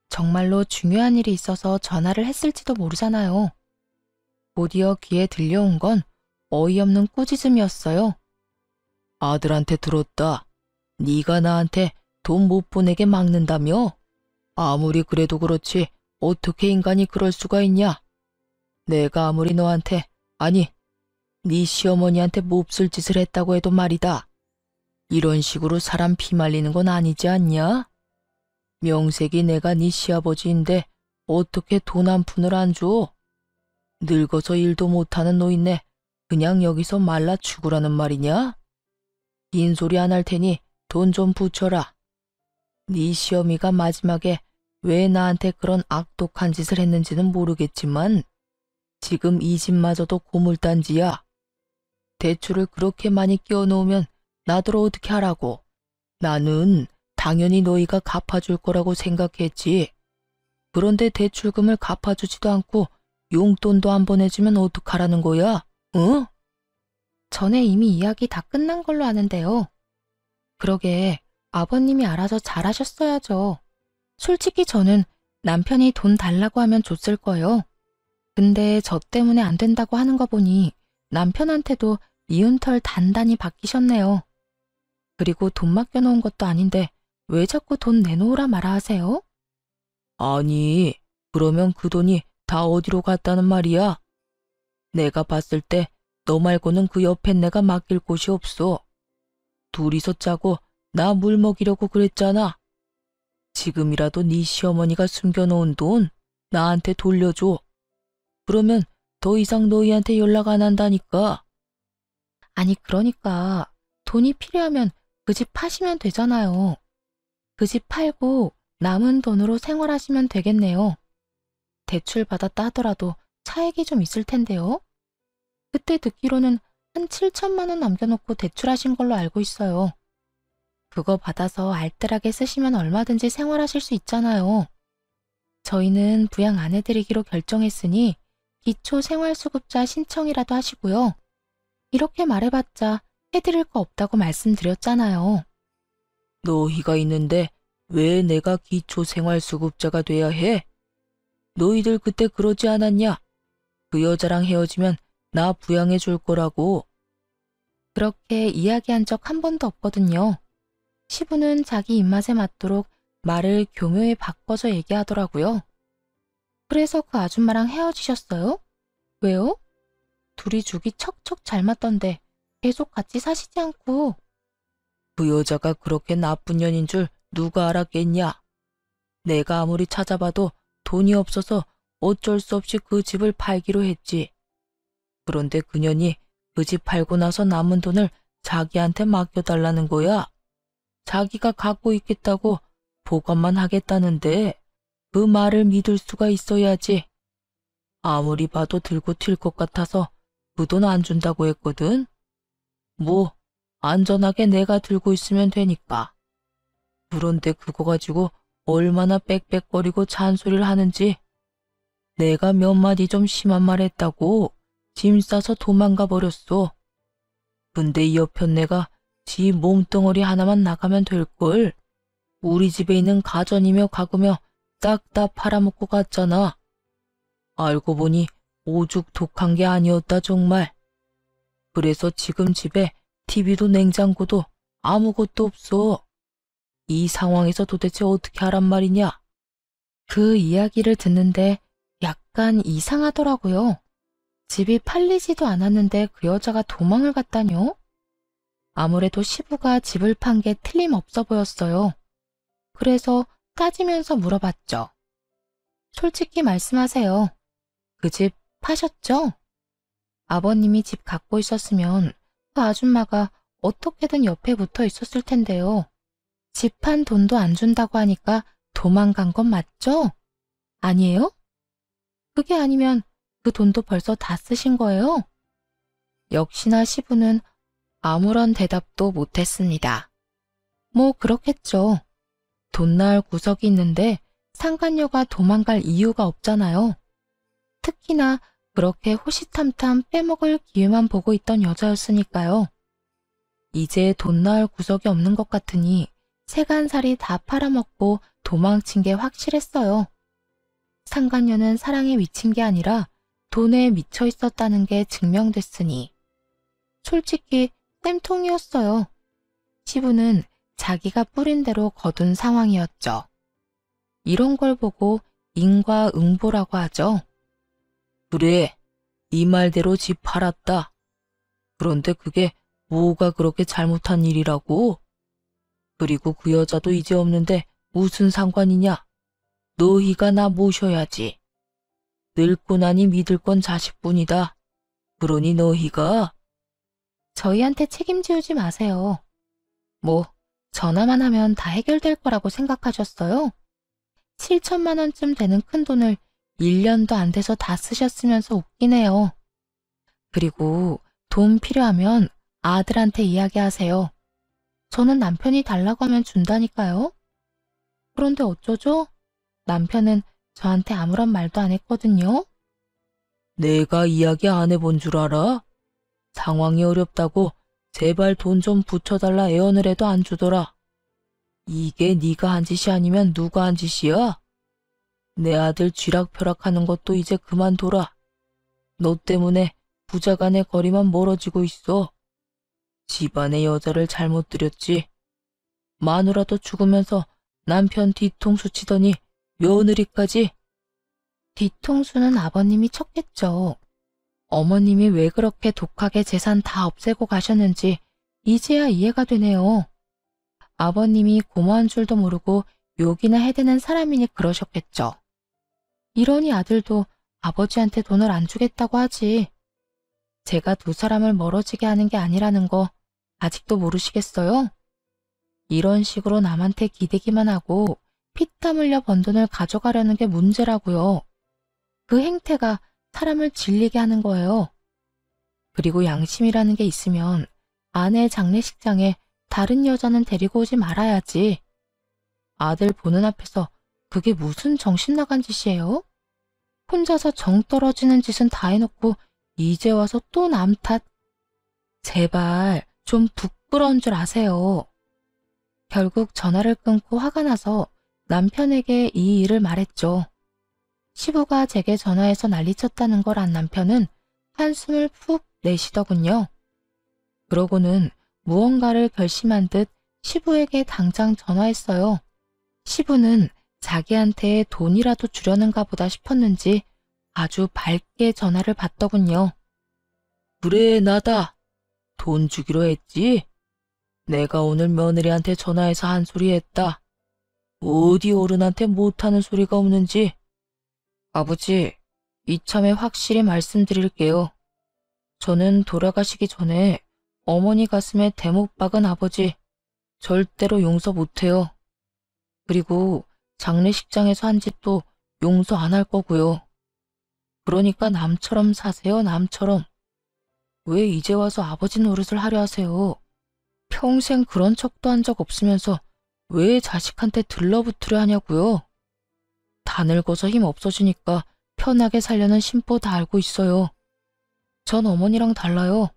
정말로 중요한 일이 있어서 전화를 했을지도 모르잖아요. 곧이어 귀에 들려온 건 어이없는 꾸짖음이었어요. 아들한테 들었다. 네가 나한테 돈 못 보내게 막는다며? 아무리 그래도 그렇지 어떻게 인간이 그럴 수가 있냐? 내가 아무리 너한테, 아니, 네 시어머니한테 몹쓸 짓을 했다고 해도 말이다. 이런 식으로 사람 피말리는 건 아니지 않냐? 명색이 내가 네 시아버지인데 어떻게 돈 한 푼을 안 줘? 늙어서 일도 못하는 노인네 그냥 여기서 말라 죽으라는 말이냐? 긴 소리 안 할 테니 돈 좀 붙여라. 네 시어미가 마지막에 왜 나한테 그런 악독한 짓을 했는지는 모르겠지만 지금 이 집마저도 고물단지야. 대출을 그렇게 많이 끼워놓으면 나들 어떻게 하라고. 나는 당연히 너희가 갚아줄 거라고 생각했지. 그런데 대출금을 갚아주지도 않고 용돈도 안 보내주면 어떡하라는 거야? 응? 전에 이미 이야기 다 끝난 걸로 아는데요. 그러게 아버님이 알아서 잘하셨어야죠. 솔직히 저는 남편이 돈 달라고 하면 줬을 거예요. 근데 저 때문에 안 된다고 하는 거 보니 남편한테도 미운 털 단단히 박히셨네요. 그리고 돈 맡겨놓은 것도 아닌데 왜 자꾸 돈 내놓으라 말아 하세요? 아니, 그러면 그 돈이 다 어디로 갔다는 말이야? 내가 봤을 때 너 말고는 그 옆엔 내가 맡길 곳이 없어. 둘이서 짜고 나 물 먹이려고 그랬잖아. 지금이라도 네 시어머니가 숨겨놓은 돈 나한테 돌려줘. 그러면 더 이상 너희한테 연락 안 한다니까. 아니 그러니까 돈이 필요하면 그 집 파시면 되잖아요. 그 집 팔고 남은 돈으로 생활하시면 되겠네요. 대출 받았다 하더라도 차액이 좀 있을 텐데요. 그때 듣기로는 한 7천만 원 남겨놓고 대출하신 걸로 알고 있어요. 그거 받아서 알뜰하게 쓰시면 얼마든지 생활하실 수 있잖아요. 저희는 부양 안 해드리기로 결정했으니 기초생활수급자 신청이라도 하시고요. 이렇게 말해봤자 해드릴 거 없다고 말씀드렸잖아요. 너희가 있는데 왜 내가 기초생활수급자가 돼야 해? 너희들 그때 그러지 않았냐? 그 여자랑 헤어지면 나 부양해 줄 거라고. 그렇게 이야기한 적 한 번도 없거든요. 시부는 자기 입맛에 맞도록 말을 교묘히 바꿔서 얘기하더라고요. 그래서 그 아줌마랑 헤어지셨어요? 왜요? 둘이 죽이 척척 잘 맞던데 계속 같이 사시지 않고. 그 여자가 그렇게 나쁜 년인 줄 누가 알았겠냐? 내가 아무리 찾아봐도 돈이 없어서 어쩔 수 없이 그 집을 팔기로 했지. 그런데 그년이 그 집 팔고 나서 남은 돈을 자기한테 맡겨달라는 거야. 자기가 갖고 있겠다고 보관만 하겠다는데 그 말을 믿을 수가 있어야지. 아무리 봐도 들고 튈 것 같아서 그 돈 안 준다고 했거든. 뭐 안전하게 내가 들고 있으면 되니까. 그런데 그거 가지고 얼마나 빽빽거리고 잔소리를 하는지. 내가 몇 마디 좀 심한 말 했다고 짐 싸서 도망가 버렸어. 근데 이 여편네가 지 몸뚱어리 하나만 나가면 될걸. 우리 집에 있는 가전이며 가구며 싹 다 팔아먹고 갔잖아. 알고 보니 오죽 독한 게 아니었다 정말. 그래서 지금 집에 TV도 냉장고도 아무것도 없어. 이 상황에서 도대체 어떻게 하란 말이냐? 그 이야기를 듣는데 약간 이상하더라고요. 집이 팔리지도 않았는데 그 여자가 도망을 갔다뇨? 아무래도 시부가 집을 판 게 틀림없어 보였어요. 그래서 따지면서 물어봤죠. 솔직히 말씀하세요. 그 집 파셨죠? 아버님이 집 갖고 있었으면 그 아줌마가 어떻게든 옆에 붙어 있었을 텐데요. 집 판 돈도 안 준다고 하니까 도망간 건 맞죠? 아니에요? 그게 아니면 그 돈도 벌써 다 쓰신 거예요? 역시나 시부는 아무런 대답도 못했습니다. 뭐 그렇겠죠. 돈 나을 구석이 있는데 상간녀가 도망갈 이유가 없잖아요. 특히나 그렇게 호시탐탐 빼먹을 기회만 보고 있던 여자였으니까요. 이제 돈 나을 구석이 없는 것 같으니 세간살이 다 팔아먹고 도망친 게 확실했어요. 상간녀는 사랑에 미친 게 아니라 돈에 미쳐 있었다는 게 증명됐으니. 솔직히 쌤통이었어요. 시부는 자기가 뿌린 대로 거둔 상황이었죠. 이런 걸 보고 인과응보라고 하죠. 그래, 이 말대로 집 팔았다. 그런데 그게 뭐가 그렇게 잘못한 일이라고? 그리고 그 여자도 이제 없는데 무슨 상관이냐? 너희가 나 모셔야지. 늙고 나니 믿을 건 자식뿐이다. 그러니 너희가. 저희한테 책임지우지 마세요. 뭐 전화만 하면 다 해결될 거라고 생각하셨어요? 7천만 원쯤 되는 큰 돈을 1년도 안 돼서 다 쓰셨으면서 웃기네요. 그리고 돈 필요하면 아들한테 이야기하세요. 저는 남편이 달라고 하면 준다니까요. 그런데 어쩌죠? 남편은 저한테 아무런 말도 안 했거든요. 내가 이야기 안 해본 줄 알아? 상황이 어렵다고 제발 돈 좀 붙여달라 애원을 해도 안 주더라. 이게 네가 한 짓이 아니면 누가 한 짓이야? 내 아들 쥐락펴락하는 것도 이제 그만둬라. 너 때문에 부자간의 거리만 멀어지고 있어. 집안의 여자를 잘못 들였지. 마누라도 죽으면서 남편 뒤통수 치더니 며느리까지. 뒤통수는 아버님이 쳤겠죠. 어머님이 왜 그렇게 독하게 재산 다 없애고 가셨는지 이제야 이해가 되네요. 아버님이 고마운 줄도 모르고 욕이나 해대는 사람이니 그러셨겠죠. 이러니 아들도 아버지한테 돈을 안 주겠다고 하지. 제가 두 사람을 멀어지게 하는 게 아니라는 거 아직도 모르시겠어요? 이런 식으로 남한테 기대기만 하고 피땀 흘려 번 돈을 가져가려는 게 문제라고요. 그 행태가 사람을 질리게 하는 거예요. 그리고 양심이라는 게 있으면 아내 장례식장에 다른 여자는 데리고 오지 말아야지. 아들 보는 앞에서 그게 무슨 정신 나간 짓이에요? 혼자서 정 떨어지는 짓은 다 해놓고 이제 와서 또 남 탓. 제발 좀 부끄러운 줄 아세요. 결국 전화를 끊고 화가 나서 남편에게 이 일을 말했죠. 시부가 제게 전화해서 난리쳤다는 걸 안 남편은 한숨을 푹 내쉬더군요. 그러고는 무언가를 결심한 듯 시부에게 당장 전화했어요. 시부는 자기한테 돈이라도 주려는가 보다 싶었는지 아주 밝게 전화를 받더군요. 그래, 나다. 돈 주기로 했지? 내가 오늘 며느리한테 전화해서 한 소리 했다. 어디 어른한테 못하는 소리가 없는지. 아버지, 이참에 확실히 말씀드릴게요. 저는 돌아가시기 전에 어머니 가슴에 대못 박은 아버지 절대로 용서 못해요. 그리고 장례식장에서 한 짓도 용서 안 할 거고요. 그러니까 남처럼 사세요, 남처럼. 왜 이제 와서 아버지 노릇을 하려 하세요? 평생 그런 척도 한 적 없으면서 왜 자식한테 들러붙으려 하냐고요? 다 늙어서 힘 없어지니까 편하게 살려는 심보 다 알고 있어요. 전 어머니랑 달라요.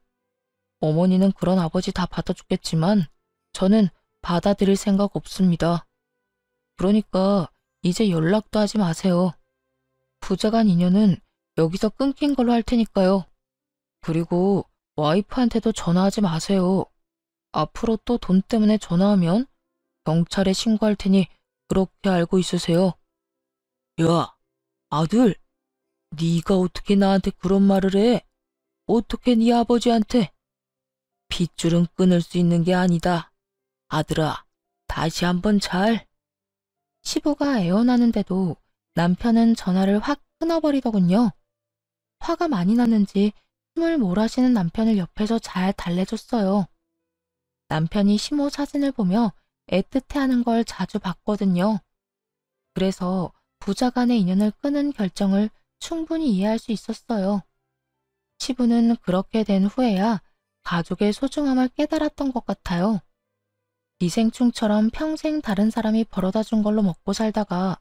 어머니는 그런 아버지 다 받아주겠지만 저는 받아들일 생각 없습니다. 그러니까 이제 연락도 하지 마세요. 부자간 인연은 여기서 끊긴 걸로 할 테니까요. 그리고 와이프한테도 전화하지 마세요. 앞으로 또 돈 때문에 전화하면 경찰에 신고할 테니 그렇게 알고 있으세요. 야, 아들, 네가 어떻게 나한테 그런 말을 해? 어떻게 네 아버지한테? 핏줄은 끊을 수 있는 게 아니다. 아들아, 다시 한번 잘. 시부가 애원하는데도 남편은 전화를 확 끊어버리더군요. 화가 많이 나는지 숨을 몰아쉬는 남편을 옆에서 잘 달래줬어요. 남편이 시모 사진을 보며 애틋해하는 걸 자주 봤거든요. 그래서 부자 간의 인연을 끊은 결정을 충분히 이해할 수 있었어요. 시부는 그렇게 된 후에야 가족의 소중함을 깨달았던 것 같아요. 기생충처럼 평생 다른 사람이 벌어다 준 걸로 먹고 살다가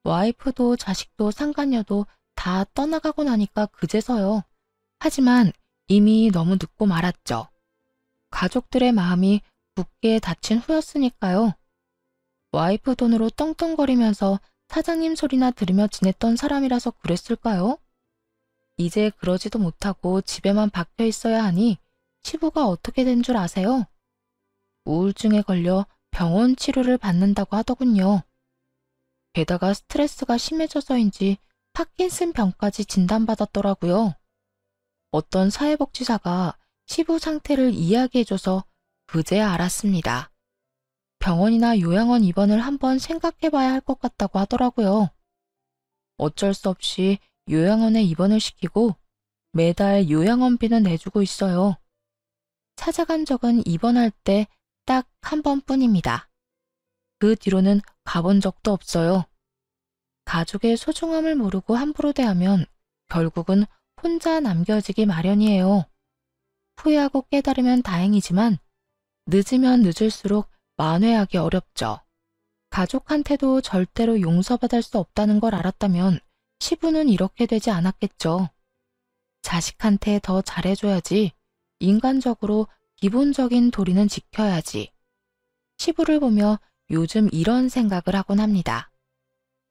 와이프도 자식도 상간녀도 다 떠나가고 나니까 그제서요. 하지만 이미 너무 늦고 말았죠. 가족들의 마음이 굳게 닫힌 후였으니까요. 와이프 돈으로 떵떵거리면서 사장님 소리나 들으며 지냈던 사람이라서 그랬을까요? 이제 그러지도 못하고 집에만 박혀 있어야 하니 시부가 어떻게 된 줄 아세요? 우울증에 걸려 병원 치료를 받는다고 하더군요. 게다가 스트레스가 심해져서인지 파킨슨 병까지 진단받았더라고요. 어떤 사회복지사가 시부 상태를 이야기해줘서 그제야 알았습니다. 병원이나 요양원 입원을 한번 생각해봐야 할 것 같다고 하더라고요. 어쩔 수 없이 요양원에 입원을 시키고 매달 요양원비는 내주고 있어요. 찾아간 적은 입원할 때 딱 한 번뿐입니다. 그 뒤로는 가본 적도 없어요. 가족의 소중함을 모르고 함부로 대하면 결국은 혼자 남겨지기 마련이에요. 후회하고 깨달으면 다행이지만 늦으면 늦을수록 만회하기 어렵죠. 가족한테도 절대로 용서받을 수 없다는 걸 알았다면 시부는 이렇게 되지 않았겠죠. 자식한테 더 잘해줘야지. 인간적으로 기본적인 도리는 지켜야지. 시부를 보며 요즘 이런 생각을 하곤 합니다.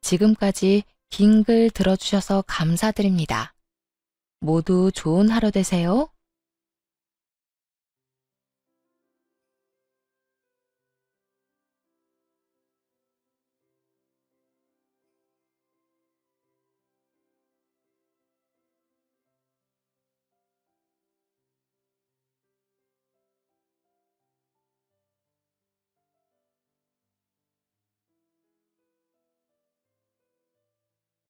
지금까지 긴 글 들어주셔서 감사드립니다. 모두 좋은 하루 되세요.